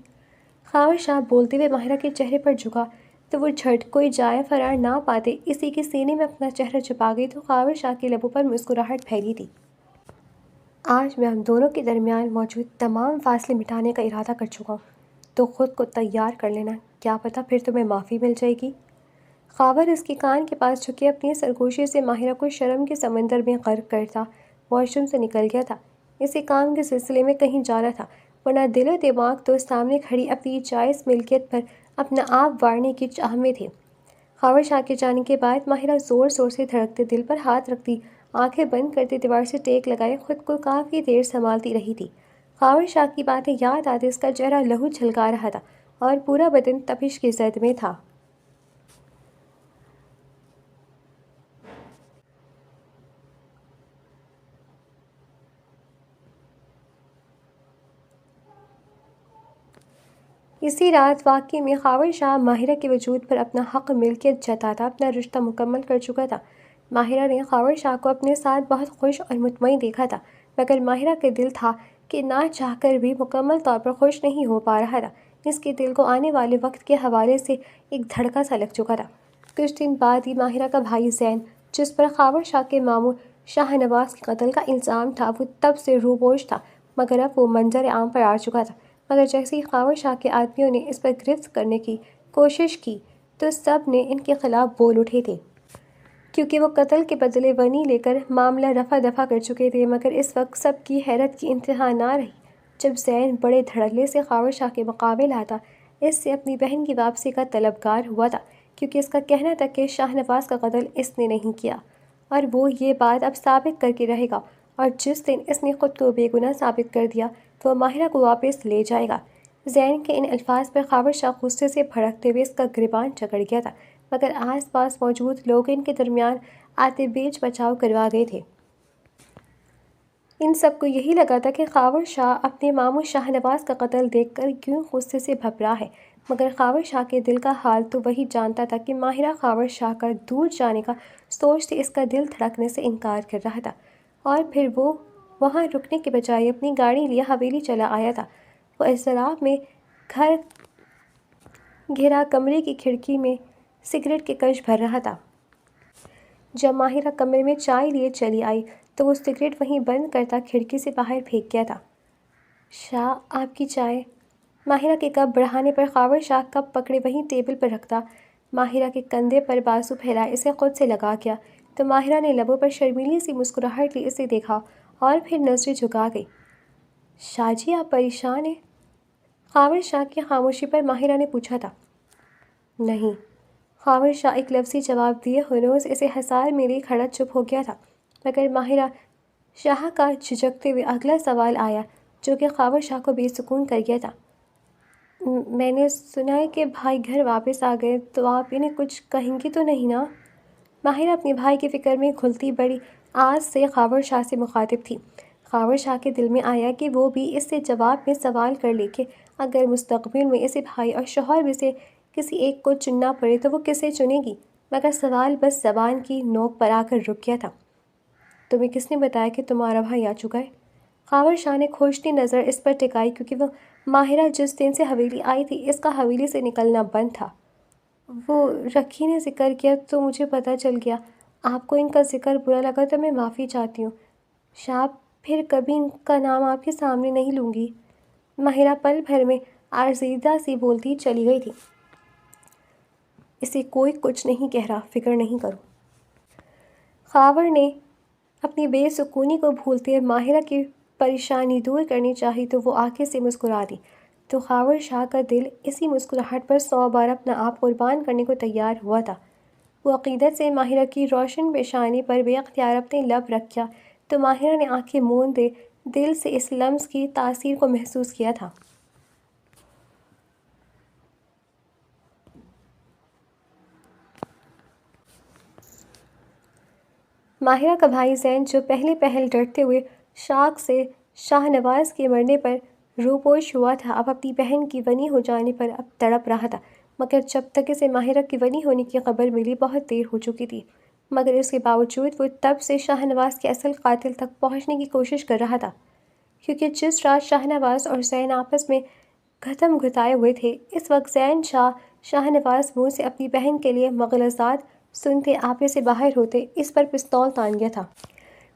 خاور شاہ بولتے ہوئے ماہرہ کے چہرے پر جھکا تو وہ جھٹ کوئی جائے فرار نہ پاتے اسی کے سینے میں اپنا چہرہ چھپا گئی تو خاور شاہ کے لبوں پر مسکراہٹ پھیلی تھی۔ آج میں ہم دونوں کے درمیان موجود تمام فاصلے مٹانے کا ارادہ کر چکا ہوں، تو خود کو تیار کر لینا، کیا پتہ پھر تمہیں معافی مل جائے گی۔ خاور اس کے کان کے پاس جھکے اپنی سرگوشی سے ماہرہ کو شرم کے سمندر میں غرق کرتا واش روم سے نکل گیا تھا۔ اسے کام کے سلسلے میں کہیں جانا تھا، ورنہ دل و دماغ تو سامنے کھڑی اپنی جائز ملکیت پر اپنا آپ وارنے کی چاہ میں تھے۔ خاور شاہ کے جانے کے بعد ماہرہ زور زور سے دھڑکتے دل پر ہاتھ رکھتی، آنکھیں بند کرتے دیوار سے ٹیک لگائے خود کو کافی دیر سنبھالتی رہی تھی۔ خاور شاہ کی باتیں یاد آتے اس کا چہرہ لہو چھلکا رہا تھا اور پورا بدن تپش کی زد میں تھا۔ اسی رات واقعی میں خاور شاہ ماہرہ کے وجود پر اپنا حق ملکیت جتاتا اپنا رشتہ مکمل کر چکا تھا۔ ماہرہ نے خاور شاہ کو اپنے ساتھ بہت خوش اور مطمئن دیکھا تھا، مگر ماہرہ کے دل تھا کہ نہ چاہ کر بھی مکمل طور پر خوش نہیں ہو پا رہا تھا۔ اس کے دل کو آنے والے وقت کے حوالے سے ایک دھڑکا سا لگ چکا تھا۔ کچھ دن بعد ہی ماہرہ کا بھائی زین، جس پر خاور شاہ کے ماموں شاہ نواز کے قتل کا الزام تھا، وہ تب سے روپوش تھا، مگر اب وہ منظر عام پر آ چکا تھا۔ مگر جیسے ہی خاور شاہ کے آدمیوں نے اس پر گرفت کرنے کی کوشش کی تو سب نے ان کے خلاف بول اٹھے تھے، کیونکہ وہ قتل کے بدلے ونی لے کر معاملہ رفع دفع کر چکے تھے۔ مگر اس وقت سب کی حیرت کی انتہا نہ رہی جب زین بڑے دھڑلے سے خاور شاہ کے مقابل آتا، اس سے اپنی بہن کی واپسی کا طلبگار ہوا تھا، کیونکہ اس کا کہنا تھا کہ شاہ نواز کا قتل اس نے نہیں کیا اور وہ یہ بات اب ثابت کر کے رہے گا، اور جس دن اس نے خود کو بے گناہ ثابت کر دیا تو وہ ماہرہ کو واپس لے جائے گا۔ زین کے ان الفاظ پر خاور شاہ غصے سے بھڑکتے ہوئے اس کا گریبان جکڑ گیا تھا، مگر آس پاس موجود لوگ ان کے درمیان آتے بیچ بچاؤ کروا گئے تھے۔ ان سب کو یہی لگا تھا کہ خاور شاہ اپنے ماموں شاہ نواز کا قتل دیکھ کر کیوں غصے سے بھبرا ہے، مگر خاور شاہ کے دل کا حال تو وہی جانتا تھا کہ ماہرہ خاور شاہ کا دور جانے کا سوچتے اس کا دل دھڑکنے سے انکار کر رہا تھا، اور پھر وہ وہاں رکنے کے بجائے اپنی گاڑی لیے حویلی چلا آیا تھا۔ وہ اضطراب میں گھر گھرا کمرے کی کھڑکی میں سگریٹ کے کش بھر رہا تھا۔ جب ماہرہ کمرے میں چائے لیے چلی آئی تو وہ سگریٹ وہیں بند کرتا کھڑکی سے باہر پھینک گیا تھا۔ شاہ، آپ کی چائے۔ ماہرہ کے کپ بڑھانے پر خاور شاہ کپ پکڑے وہیں ٹیبل پر رکھتا ماہرہ کے کندھے پر بازو پھیلائے اسے خود سے لگا گیا تو ماہرہ نے لبوں پر شرمیلی سی مسکراہٹ لی اسے دیکھا اور پھر نظریں جھکا گئی۔ شاہ جی، آپ پریشان ہیں؟ خاور شاہ کی خاموشی پر ماہرہ نے پوچھا تھا۔ نہیں، خاور شاہ ایک لفظی جواب دیے ہنوز اسے حصار میں لیے کھڑا چپ ہو گیا تھا، مگر ماہرہ شاہ کا جھجکتے ہوئے اگلا سوال آیا جو کہ خاور شاہ کو بے سکون کر گیا تھا۔ میں نے سنا ہے کہ بھائی گھر واپس آ گئے، تو آپ انہیں کچھ کہیں گی تو نہیں نا؟ ماہرہ اپنے بھائی کی فکر میں گھلتی بڑی آس سے خاور شاہ سے مخاطب تھی۔ خاور شاہ کے دل میں آیا کہ وہ بھی اس سے جواب میں سوال کر لے کہ اگر مستقبل میں اسے بھائی اور شوہر میں سے کسی ایک کو چننا پڑے تو وہ کسے چنے گی، مگر سوال بس زبان کی نوک پر آ کر رک گیا تھا۔ تمہیں کس نے بتایا کہ تمہارا بھائی آ چکا ہے؟ خاور شاہ نے کھوجتی نظر اس پر ٹکائی، کیونکہ وہ ماہرہ جس دن سے حویلی آئی تھی اس کا حویلی سے نکلنا بند تھا۔ وہ رکھی نے ذکر کیا تو مجھے پتہ چل گیا۔ آپ کو ان کا ذکر برا لگا تو میں معافی چاہتی ہوں۔ شاہ، پھر کبھی ان کا نام آپ کے سامنے نہیں لوں گی۔ ماہرہ پل بھر میں آرزیدہ سی بولتی چلی گئی تھی۔ اسے کوئی کچھ نہیں کہہ رہا، فکر نہیں کرو۔ خاور نے اپنی بے سکونی کو بھولتے ماہرہ کی پریشانی دور کرنی چاہی تو وہ آنکھیں سے مسکرا دی، تو خاور شاہ کا دل اسی مسکراہٹ پر 100 بار اپنا آپ قربان کرنے کو تیار ہوا تھا۔ وہ عقیدت سے ماہرہ کی روشن پیشانی پر بے اختیار اپنے لب رکھا تو ماہرہ نے آنکھیں موندے دل سے اس لمس کی تاثیر کو محسوس کیا تھا۔ ماہرہ کا بھائی زین، جو پہلے پہل ڈرتے ہوئے شاک سے شاہ نواز کے مرنے پر روپوش ہوا تھا، اب اپنی بہن کی ونی ہو جانے پر اب تڑپ رہا تھا، مگر جب تک اسے ماہرہ کی ونی ہونے کی خبر ملی بہت دیر ہو چکی تھی۔ مگر اس کے باوجود وہ تب سے شاہ نواز کے اصل قاتل تک پہنچنے کی کوشش کر رہا تھا، کیونکہ جس رات شاہ نواز اور زین آپس میں گھتم گھتائے ہوئے تھے، اس وقت زین شاہ نواز منہ سے اپنی بہن کے لیے مغالطات سنتے آپے سے باہر ہوتے اس پر پستول تان گیا تھا،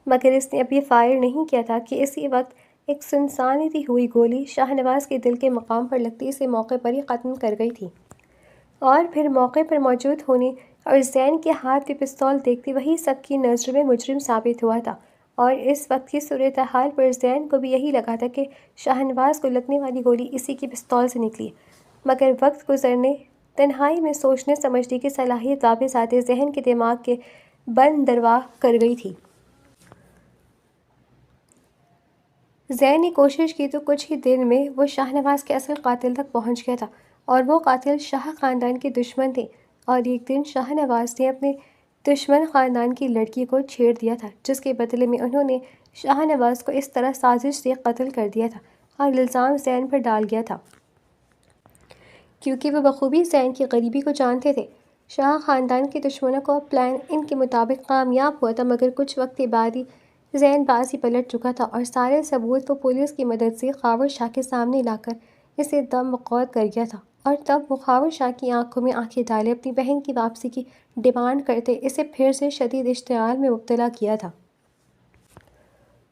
مگر اس نے اب یہ فائر نہیں کیا تھا کہ اسی وقت ایک سنسانیتی ہوئی گولی شاہ نواز کے دل کے مقام پر لگتی اسے موقع پر ہی ختم کر گئی تھی، اور پھر موقع پر موجود ہونے اور زین کے ہاتھ میں پستول دیکھتے وہی سب کی نظر میں مجرم ثابت ہوا تھا، اور اس وقت کی صورتحال پر زین کو بھی یہی لگا تھا کہ شاہ نواز کو لگنے والی گولی اسی کی پستول سے نکلی، مگر وقت گزرنے، تنہائی میں سوچنے سمجھنے کی صلاحیت واپس آتے ذہن کے دماغ کے بند دروا کر گئی تھی۔ زین نے کوشش کی تو کچھ ہی دن میں وہ شاہ نواز کے اصل قاتل تک پہنچ گیا تھا، اور وہ قاتل شاہ خاندان کے دشمن تھے۔ اور ایک دن شاہ نواز نے اپنے دشمن خاندان کی لڑکی کو چھیڑ دیا تھا، جس کے بدلے میں انہوں نے شاہ نواز کو اس طرح سازش سے قتل کر دیا تھا اور الزام زین پر ڈال گیا تھا، کیونکہ وہ بخوبی زین کی غریبی کو جانتے تھے۔ شاہ خاندان کے دشمنوں کا پلان ان کے مطابق کامیاب ہوا تھا، مگر کچھ وقت کے بعد ہی زین بازی پلٹ چکا تھا اور سارے ثبوت وہ پولیس کی مدد سے خاور شاہ کے سامنے لا کر اسے دم بخود کر گیا تھا، اور تب وہ خاور شاہ کی آنکھوں میں آنکھیں ڈالے اپنی بہن کی واپسی کی ڈیمانڈ کرتے اسے پھر سے شدید اشتعال میں مبتلا کیا تھا۔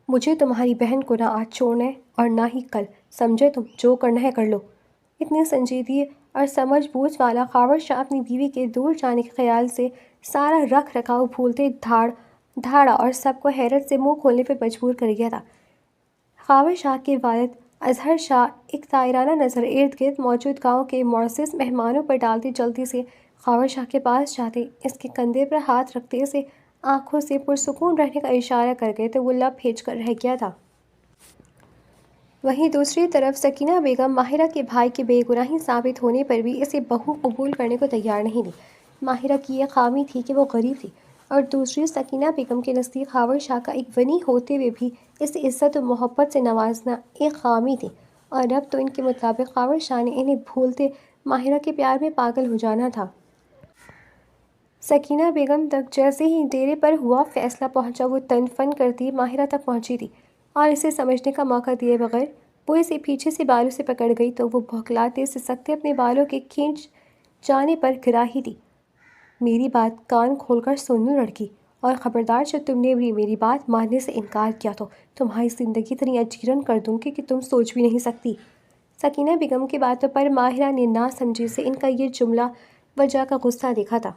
مجھے تمہاری بہن کو نہ آج چھوڑنا ہے اور نہ ہی کل، سمجھے تم؟ جو کرنا ہے کر لو۔ اتنی سنجیدگی اور سمجھ بوجھ والا خاور شاہ اپنی بیوی کے دور جانے کے خیال سے سارا رکھ رکھاؤ بھولتے دھاڑا اور سب کو حیرت سے منہ کھولنے پر مجبور کر گیا تھا۔ خاور شاہ کے والد اظہر شاہ ایک طائرانہ نظر ارد گرد موجود گاؤں کے معزز مہمانوں پر ڈالتے جلدی سے خاور شاہ کے پاس جاتے، اس کے کندھے پر ہاتھ رکھتے اسے آنکھوں سے پرسکون رہنے کا اشارہ کر گئے تو وہ لب بھیج کر رہ گیا تھا۔ وہیں دوسری طرف سکینہ بیگم ماہرہ کے بھائی کے بے گناہی ثابت ہونے پر بھی اسے بہو قبول کرنے کو تیار نہیں تھی۔ ماہرہ کی یہ خامی تھی کہ وہ غریب تھی، اور دوسری سکینہ بیگم کے نزدیک خاور شاہ کا ایک غنی ہوتے ہوئے بھی اسے عزت و محبت سے نوازنا ایک خامی تھی، اور اب تو ان کے مطابق خاور شاہ نے انہیں بھولتے ماہرہ کے پیار میں پاگل ہو جانا تھا۔ سکینہ بیگم تک جیسے ہی ڈیرے پر ہوا فیصلہ پہنچا، وہ تن فن کرتی ماہرہ تک پہنچی تھی، اور اسے سمجھنے کا موقع دیے بغیر وہ اسے پیچھے سے بالوں سے پکڑ گئی تو وہ بھوکلاتے سسکتے اپنے بالوں کے کھینچ جانے پر گرا ہی دی۔ میری بات کان کھول کر سن لو لڑکی، اور خبردار جب تم نے بھی میری بات ماننے سے انکار کیا تو تمہاری زندگی اتنی اجیرن کر دوں گی کہ تم سوچ بھی نہیں سکتی۔ سکینہ بیگم کی باتوں پر ماہرہ نے نہ سمجھی سے ان کا یہ جملہ وجہ کا غصہ دیکھا تھا۔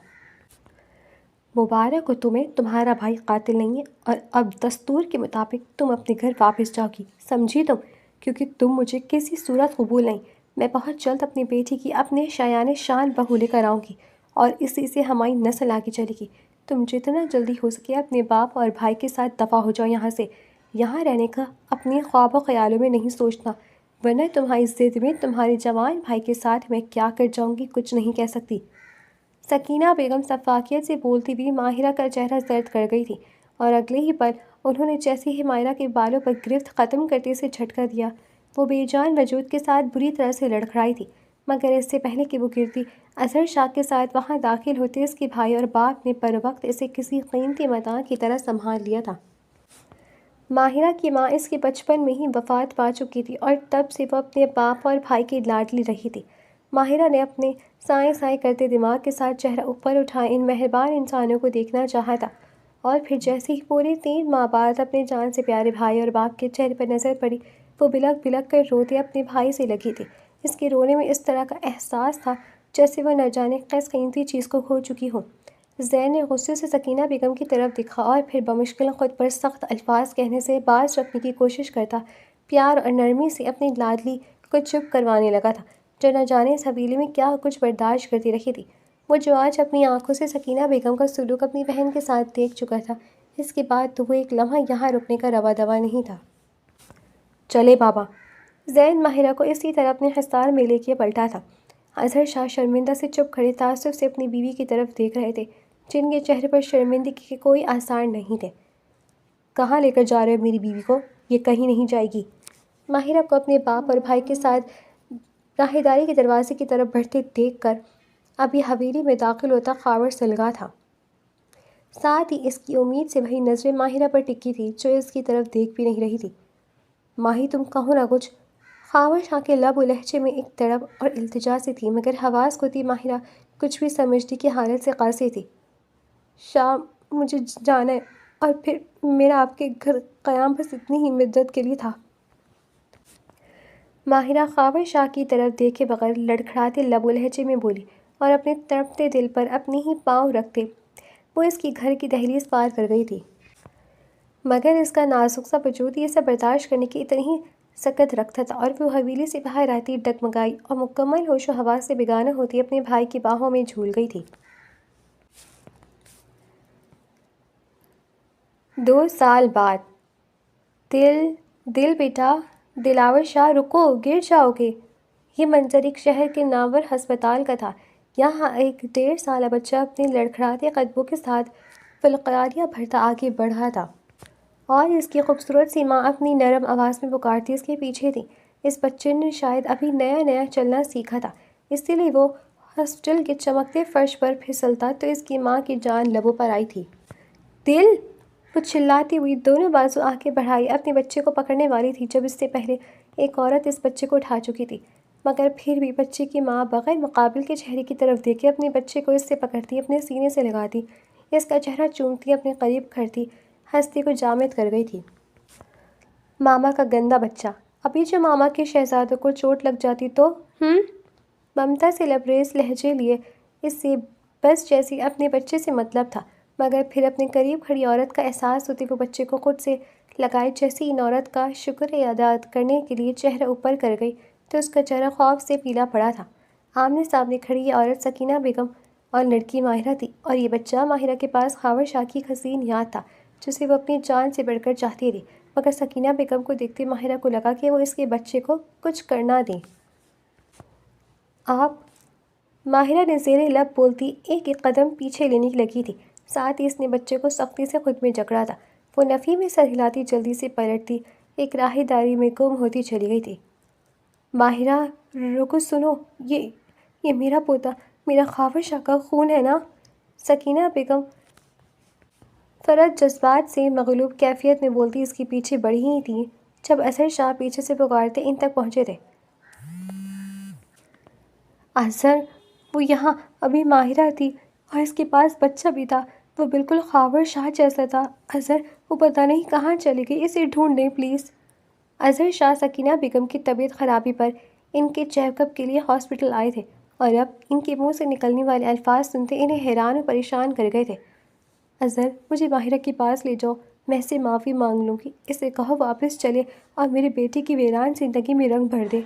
مبارک ہو تمہیں، تمہارا بھائی قاتل نہیں ہے، اور اب دستور کے مطابق تم اپنے گھر واپس جاؤ گی، سمجھی تم؟ کیونکہ تم مجھے کسی صورت قبول نہیں۔ میں بہت جلد اپنی بیٹی کی اپنے شایان شان بہو لے کر آؤں گی، اور اسی سے ہماری نسل آگے چلے گی۔ تم جتنا جلدی ہو سکے اپنے باپ اور بھائی کے ساتھ دفع ہو جاؤ یہاں سے۔ یہاں رہنے کا اپنے خواب و خیالوں میں نہیں سوچنا، ورنہ تمہاری ضد میں تمہارے جوان بھائی کے ساتھ میں کیا کر جاؤں گی کچھ نہیں کہہ سکتی۔ سکینہ بیگم سفاکیت سے بولتی ہوئی ماہرہ کا چہرہ زرد کر گئی تھی، اور اگلے ہی پل انہوں نے جیسے ہی ماہرہ کے بالوں پر گرفت ختم کرتے اسے جھٹکا دیا، وہ بے جان وجود کے ساتھ بری طرح سے لڑکھڑائی تھی، مگر اس سے پہلے کہ وہ گرتی اظہر شاہ کے ساتھ وہاں داخل ہوتے اس کے بھائی اور باپ نے پر وقت اسے کسی قیمتی متاع کی طرح سنبھال لیا تھا۔ ماہرہ کی ماں اس کے بچپن میں ہی وفات پا چکی تھی، اور تب سے وہ اپنے باپ اور بھائی کی لاڈلی رہی تھی۔ ماہرہ نے اپنے سائیں سائیں کرتے دماغ کے ساتھ چہرہ اوپر اٹھائے ان مہربان انسانوں کو دیکھنا چاہا تھا، اور پھر جیسے ہی پورے 3 ماہ بعد اپنے جان سے پیارے بھائی اور باپ کے چہرے پر نظر پڑی، وہ بلک بلک کر روتے اپنے بھائی سے لگی تھی۔ اس کے رونے میں اس طرح کا احساس تھا جیسے وہ نہ جانے کس قیمتی چیز کو کھو چکی ہو۔ زین نے غصے سے سکینہ بیگم کی طرف دیکھا، اور پھر بمشکل خود پر سخت الفاظ کہنے سے باز رکھنے کی کوشش کرتا پیار اور نرمی سے اپنی لاڈلی کو چپ کروانے لگا تھا، جو نہ جانے اس حویلی میں کیا کچھ برداشت کرتی رہی تھی۔ وہ جو آج اپنی آنکھوں سے سکینہ بیگم کا سلوک اپنی بہن کے ساتھ دیکھ چکا تھا، اس کے بعد تو وہ ایک لمحہ یہاں رکنے کا روا دوا نہیں تھا۔ چلے بابا۔ زین ماہرہ کو اسی طرح اپنے حصار میں لے کے پلٹا تھا۔ اظہر شاہ شرمندہ سے چپ کھڑے تعصب سے اپنی بیوی کی طرف دیکھ رہے تھے، جن کے چہرے پر شرمندگی کے کوئی آثار نہیں تھے۔ کہاں لے کر جا رہے ہو میری بیوی کو؟ یہ کہیں نہیں جائے گی۔ ماہرہ کو اپنے باپ اور بھائی کے ساتھ راہداری کے دروازے کی طرف بڑھتے دیکھ کر ابھی حویلی میں داخل ہوتا خاور سلگا تھا۔ ساتھ ہی اس کی امید سے وہی نظریں ماہرہ پر ٹکی تھی جو اس کی طرف دیکھ بھی نہیں رہی تھی۔ ماہی تم کہو نہ کچھ۔ خاور شاہ کے لب و لہجے میں ایک تڑپ اور التجا سی تھی، مگر حواس کھوتی ماہرہ کچھ بھی سمجھنے کی حالت سے قاصر تھی۔ شاہ مجھے جانا ہے، اور پھر میرا آپ کے گھر قیام بس اتنی ہی مدت کے لیے تھا۔ ماہرہ خاور شاہ کی طرف دیکھے بغیر لڑکھڑاتے لب و لہجے میں بولی، اور اپنے تڑپتے دل پر اپنے ہی پاؤں رکھتے وہ اس کی گھر کی دہلیز پار کر گئی تھی۔ مگر اس کا نازک سا وجود یہ سب برداشت کرنے کی اتنی ہی سکت رکھتا تھا، اور وہ حویلی سے باہر آتی ڈگمگائی اور مکمل ہوش و حواس سے بیگانہ ہوتی اپنے بھائی کی باہوں میں جھول گئی تھی۔ 2 سال بعد۔ دل بیٹا، دلاور شاہ، رکو، گر جاؤ گے۔ یہ منظر ایک شہر کے نامور ہسپتال کا تھا۔ یہاں ایک 1.5 سالہ بچہ اپنے لڑکھڑاتے قدموں کے ساتھ فلقاریاں بھرتا آگے بڑھا تھا، اور اس کی خوبصورت سی ماں اپنی نرم آواز میں پکارتی اس کے پیچھے تھی۔ اس بچے نے شاید ابھی نیا نیا چلنا سیکھا تھا، اسی لیے وہ ہاسپٹل کے چمکتے فرش پر پھسلتا تو اس کی ماں کی جان لبوں پر آئی تھی۔ دل! وہ چلاتی ہوئی دونوں بازو آگے بڑھائے اپنے بچے کو پکڑنے والی تھی، جب اس سے پہلے ایک عورت اس بچے کو اٹھا چکی تھی، مگر پھر بھی بچے کی ماں بغیر مقابل کے چہرے کی طرف دیکھے اپنے بچے کو اس سے پکڑتی، اپنے سینے سے لگاتی، اس کا چہرہ چومتی، اپنے قریب کرتی، ہستی کو جامد کر گئی تھی۔ ماما کا گندا بچہ! ابھی جو ماما کے شہزادوں کو چوٹ لگ جاتی تو ممتا سے لبریز لہجے لیے اس سے بس جیسی اپنے بچے سے مطلب تھا، مگر پھر اپنے قریب کھڑی عورت کا احساس ہوتے وہ بچے کو خود سے لگائے جیسی ان عورت کا شکر ادا کرنے کے لیے چہرہ اوپر کر گئی تو اس کا چہرہ خوف سے پیلا پڑا تھا۔ آمنے سامنے کھڑی یہ عورت سکینہ بیگم اور لڑکی ماہرہ تھی، اور یہ بچہ ماہرہ کے پاس خاور شاہ کی حسین یاد تھا جسے وہ اپنی جان سے بڑھ کر چاہتی تھی، مگر سکینہ بیگم کو دیکھتے ماہرہ کو لگا کہ وہ اس کے بچے کو کچھ کرنا دیں۔ آپ! ماہرہ نے زیر لب بولتی ایک ایک قدم پیچھے لینے لگی تھی، ساتھ ہی اس نے بچے کو سختی سے خود میں جکڑا تھا۔ وہ نفی میں سر ہلاتی جلدی سے پلٹتی ایک راہی داری میں گم ہوتی چلی گئی تھی۔ ماہرہ، رکو، سنو، یہ میرا پوتا، میرا خاور شاہ کا خون ہے نا؟ سکینہ بیگم فرد جذبات سے مغلوب کیفیت میں بولتی اس کے پیچھے بڑھی ہی تھی جب اظہر شاہ پیچھے سے پکارتے ان تک پہنچے تھے۔ اظہر! وہ یہاں ابھی ماہرہ تھی اور اس کے پاس بچہ بھی تھا، وہ بالکل خاور شاہ جیسا تھا۔ اظہر، وہ پتہ نہیں کہاں چلی گئی، اسے ڈھونڈیں پلیز۔ اظہر شاہ سکینہ بیگم کی طبیعت خرابی پر ان کے چیک اپ کے لیے ہاسپٹل آئے تھے، اور اب ان کے منہ سے نکلنے والے الفاظ سنتے انہیں حیران و پریشان کر گئے تھے۔ اظہر، مجھے ماہرہ کے پاس لے جاؤ، میں اس سے معافی مانگ لوں گی، اسے کہو واپس چلے اور میرے بیٹے کی ویران زندگی میں رنگ بھر دے۔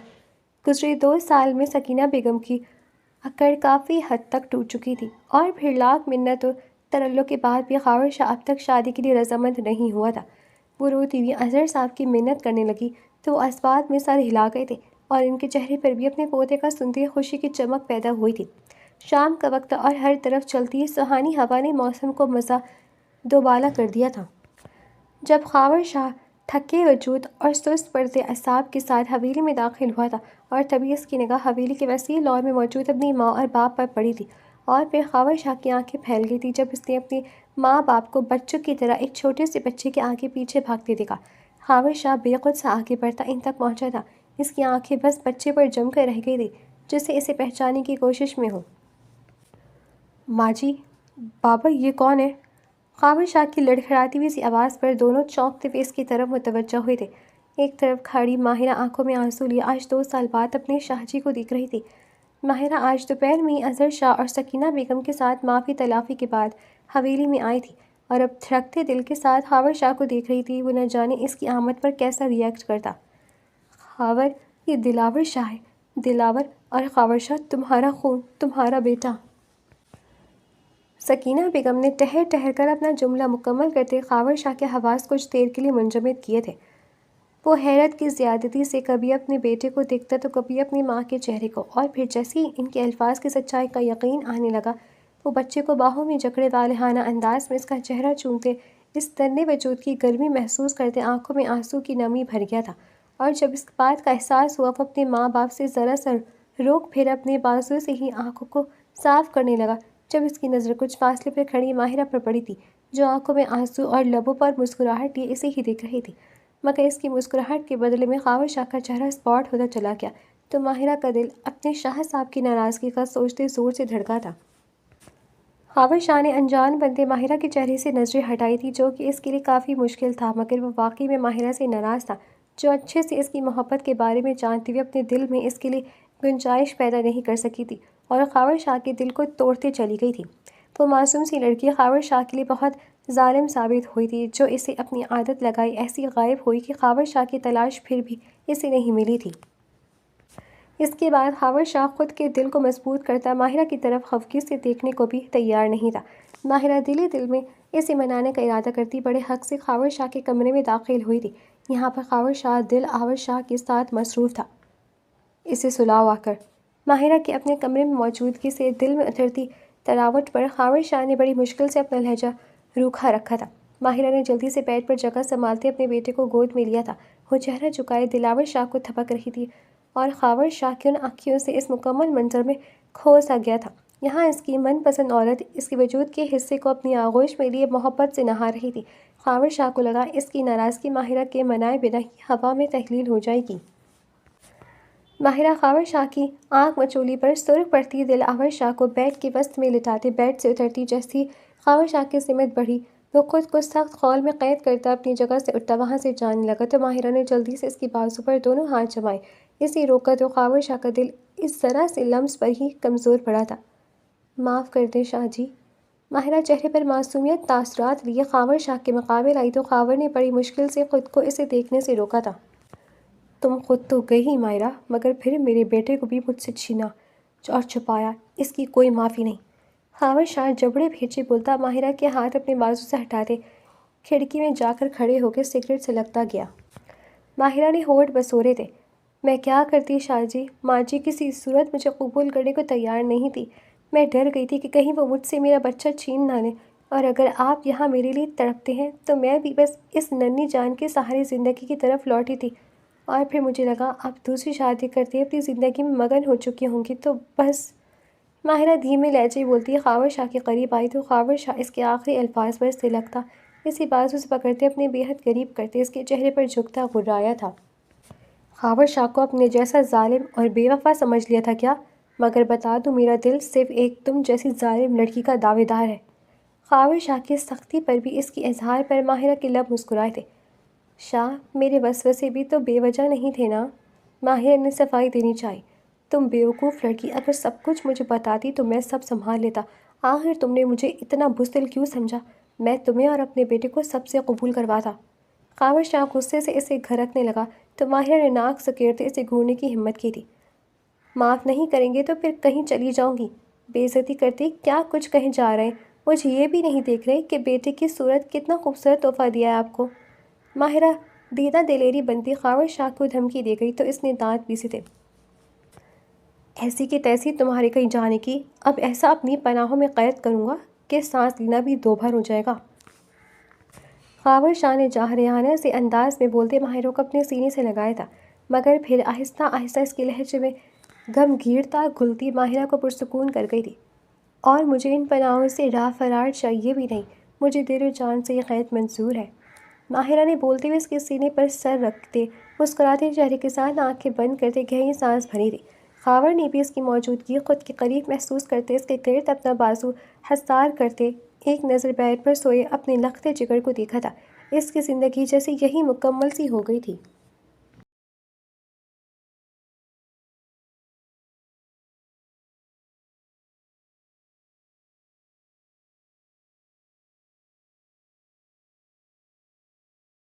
گزرے 2 سال میں سکینہ بیگم کی اکڑ کافی حد تک ٹوٹ چکی تھی، اور پھر لاکھ منت و ترلوں کے بعد بھی خاور شاہ اب تک شادی کے لیے رضامند نہیں ہوا تھا۔ وہ روتی ہوئی اظہر صاحب کی منت کرنے لگی تو وہ اسبات میں سر ہلا گئے تھے، اور ان کے چہرے پر بھی اپنے پوتے کا سنتے ہی خوشی کی چمک پیدا ہوئی تھی۔ شام کا وقت تھا اور ہر طرف چلتی سہانی ہوا نے موسم کو مزہ دوبالا کر دیا تھا۔ جب خاور شاہ تھکے وجود اور سست پڑتے اعصاب کے ساتھ حویلی میں داخل ہوا تھا، اور تبھی اس کی نگاہ حویلی کے وسیع لان میں موجود اپنی ماں اور باپ پر پڑی تھی، اور پھر خاور شاہ کی آنکھیں پھیل گئی تھیں جب اس نے اپنے ماں باپ کو بچوں کی طرح ایک چھوٹے سے بچے کے آگے پیچھے بھاگتے دیکھا۔ خاور شاہ بے خود سا آگے بڑھتا ان تک پہنچا تھا، اس کی آنکھیں بس بچے پر جم کر رہ گئی تھیں جسے اسے پہچاننے کی کوشش میں ہو۔ ماں جی، بابا، یہ کون ہے؟ خاور شاہ کی لڑکھڑاتی ہوئی سی آواز پر دونوں چونکتے ہوئے اس کی طرف متوجہ ہوئے تھے۔ ایک طرف کھڑی ماہرہ آنکھوں میں آنسو لیے آج 2 سال بعد اپنے شاہ جی کو دیکھ رہی تھی۔ ماہرہ آج دوپہر میں ہی اظہر شاہ اور سکینہ بیگم کے ساتھ معافی تلافی کے بعد حویلی میں آئی تھی، اور اب دھڑکتے دل کے ساتھ خاور شاہ کو دیکھ رہی تھی، وہ نہ جانے اس کی آمد پر کیسا ری ایکٹ کرتا۔ خاور، یہ دلاور شاہ ہے، دلاور اور خاور شاہ، تمہارا خون، تمہارا بیٹا۔ سکینہ بیگم نے ٹہر ٹہر کر اپنا جملہ مکمل کرتے خاور شاہ کے حواس کچھ دیر کے لیے منجمد کیے تھے۔ وہ حیرت کی زیادتی سے کبھی اپنے بیٹے کو دیکھتا تو کبھی اپنی ماں کے چہرے کو، اور پھر جیسے ہی ان کے الفاظ کی سچائی کا یقین آنے لگا وہ بچے کو باہوں میں جکڑے والہانہ انداز میں اس کا چہرہ چومتے، اس تننے وجود کی گرمی محسوس کرتے آنکھوں میں آنسو کی نمی بھر گیا تھا، اور جب اس بات کا احساس ہوا وہ اپنے ماں باپ سے ذرا سا روک پھر اپنے بازو سے ہی آنکھوں کو صاف کرنے لگا جب اس کی نظر کچھ فاصلے پر کھڑی ماہرہ پر پڑی تھی، جو آنکھوں میں آنسو اور لبوں پر مسکراہٹ لیے اسے ہی دیکھ رہی تھی، مگر اس کی مسکراہٹ کے بدلے میں خاور شاہ کا چہرہ اسپاٹ ہوتا چلا گیا تو ماہرہ کا دل اپنے شاہ صاحب کی ناراضگی کا سوچتے زور سے دھڑکا تھا۔ خاور شاہ نے انجان بنتے ماہرہ کے چہرے سے نظریں ہٹائی تھی، جو کہ اس کے لیے کافی مشکل تھا، مگر وہ واقعی میں ماہرہ سے ناراض تھا، جو اچھے سے اس کی محبت کے بارے میں جانتے ہوئے اپنے دل میں اس کے لیے گنجائش پیدا نہیں کر سکی تھی، اور خاور شاہ کے دل کو توڑتے چلی گئی تھی۔ وہ معصوم سی لڑکی خاور شاہ کے لیے بہت ظالم ثابت ہوئی تھی، جو اسے اپنی عادت لگائی ایسی غائب ہوئی کہ خاور شاہ کی تلاش پھر بھی اسے نہیں ملی تھی۔ اس کے بعد خاور شاہ خود کے دل کو مضبوط کرتا ماہرہ کی طرف خفگی سے دیکھنے کو بھی تیار نہیں تھا۔ ماہرہ دل میں اسے منانے کا ارادہ کرتی بڑے حق سے خاور شاہ کے کمرے میں داخل ہوئی تھی۔ یہاں پر خاور شاہ دل آور شاہ کے ساتھ مصروف تھا۔ اسے سلاؤ آ کر۔ ماہرہ کے اپنے کمرے میں موجودگی سے دل میں اترتی تراوٹ پر خاور شاہ نے بڑی مشکل سے اپنا لہجہ روکھا رکھا تھا۔ ماہرہ نے جلدی سے بیڈ پر جگہ سنبھالتے اپنے بیٹے کو گود میں لیا تھا۔ وہ چہرہ جھکائے دلاور شاہ کو تھپک رہی تھی اور خاور شاہ کی ان آنکھوں سے اس مکمل منظر میں کھو سا گیا تھا۔ یہاں اس کی من پسند عورت اس کے وجود کے حصے کو اپنی آغوش میں لیے محبت سے نہا رہی تھی۔ خاور شاہ کو لگا اس کی ناراضگی ماہرہ کے منائے بنا ہی ہوا میں تحلیل ہو جائے گی۔ ماہرہ خاور شاہ کی آنکھ مچولی پر سرخ پڑتی دل آور شاہ کو بیڈ کے وسط میں لٹاتے بیڈ سے اترتی جیسی خاور شاہ کی سمت بڑھی، وہ خود کو سخت خول میں قید کرتا اپنی جگہ سے اٹھتا وہاں سے جانے لگا تو ماہرہ نے جلدی سے اس کی بازو پر دونوں ہاتھ جمائے، اسے روکا تو خاور شاہ کا دل اس ذرا سے لمس پر ہی کمزور پڑا تھا۔ معاف کر دیں شاہ جی۔ ماہرہ چہرے پر معصومیت تاثرات لیے خاور شاہ کے مقابل آئی تو خاور نے بڑی مشکل سے خود کو اسے دیکھنے سے روکا تھا۔ تم خود تو گئی ماہرہ، مگر پھر میرے بیٹے کو بھی مجھ سے چھینا اور چھپایا، اس کی کوئی معافی نہیں۔ خاور شاہ جبڑے بھیجے بولتا ماہرہ کے ہاتھ اپنے بازو سے ہٹاتے کھڑکی میں جا کر کھڑے ہو کے سگریٹ سلگتا گیا۔ ماہرہ نے ہونٹ بسورے تھے۔ میں کیا کرتی شاہ جی، ماں جی کسی صورت مجھے قبول کرنے کو تیار نہیں تھی۔ میں ڈر گئی تھی کہ کہیں وہ مجھ سے میرا بچہ چھین نہ لیں، اور اگر آپ یہاں میرے لیے تڑپتے ہیں تو میں بھی بس اس ننھی جان کے سہارے زندگی کی طرف لوٹی تھی، اور پھر مجھے لگا آپ دوسری شادی کرتے اپنی زندگی میں مگن ہو چکی ہوں گی تو بس۔ ماہرہ دھیمے لہجے بولتی خاور شاہ کے قریب آئی تو خاور شاہ اس کے آخری الفاظ پر سلگتا، اسی بازو سے پکڑتے اپنے بے حد قریب کرتے اس کے چہرے پر جھکتا غرایا تھا۔ خاور شاہ کو اپنے جیسا ظالم اور بے وفا سمجھ لیا تھا کیا؟ مگر بتا دوں میرا دل صرف ایک تم جیسی ظالم لڑکی کا دعوے دار ہے۔ خاور شاہ کی سختی پر بھی اس کی اظہار پر ماہرہ کے لب مسکرائے تھے۔ شاہ میرے وسوسے بھی تو بے وجہ نہیں تھے نا؟ ماہرہ نے صفائی دینی چاہی۔ تم بیوقوف لڑکی، اگر سب کچھ مجھے بتاتی تو میں سب سنبھال لیتا، آخر تم نے مجھے اتنا بزدل کیوں سمجھا؟ میں تمہیں اور اپنے بیٹے کو سب سے قبول کرواتا۔ خاور شاہ غصے سے اسے گھرکنے لگا تو ماہرہ نے ناک سکیڑتے اسے گھورنے کی ہمت کی تھی۔ معاف نہیں کریں گے تو پھر کہیں چلی جاؤں گی۔ بے عزتی کرتے کیا کچھ کہیں جا رہے ہیں، مجھے یہ بھی نہیں دیکھ رہے کہ بیٹے کی صورت کتنا خوبصورت تحفہ دیا ہے آپ کو۔ ماہرہ دیدہ دلیری بنتی خاور شاہ کو دھمکی دے گئی تو اس نے دانت پیسے تھے۔ ایسی کی تیسی تمہارے کہیں جانے کی، اب ایسا اپنی پناہوں میں قید کروں گا کہ سانس لینا بھی دوبھر ہو جائے گا۔ خاور شاہ نے جاہریانہ سے انداز میں بولتے ماہرہ کو اپنے سینے سے لگایا تھا، مگر پھر آہستہ آہستہ اس کے لہجے میں گمگیرتا گھلتی ماہرہ کو پرسکون کر گئی تھی۔ اور مجھے ان پناہوں سے راہ فرار چاہیے بھی نہیں، مجھے دل و جان سے یہ قید منظور ہے۔ ماہرہ نے بولتے ہوئے اس کے سینے پر سر رکھتے مسکراتے چہرے کے ساتھ آنکھیں بند کرتے گہری سانس بھری تھی۔ خاور نے بھی اس کی موجودگی خود کے قریب محسوس کرتے اس کے گرد اپنا بازو حصار کرتے ایک نظر بیڈ پر سوئے اپنے لختے جگر کو دیکھا تھا۔ اس کی زندگی جیسے یہی مکمل سی ہو گئی تھی۔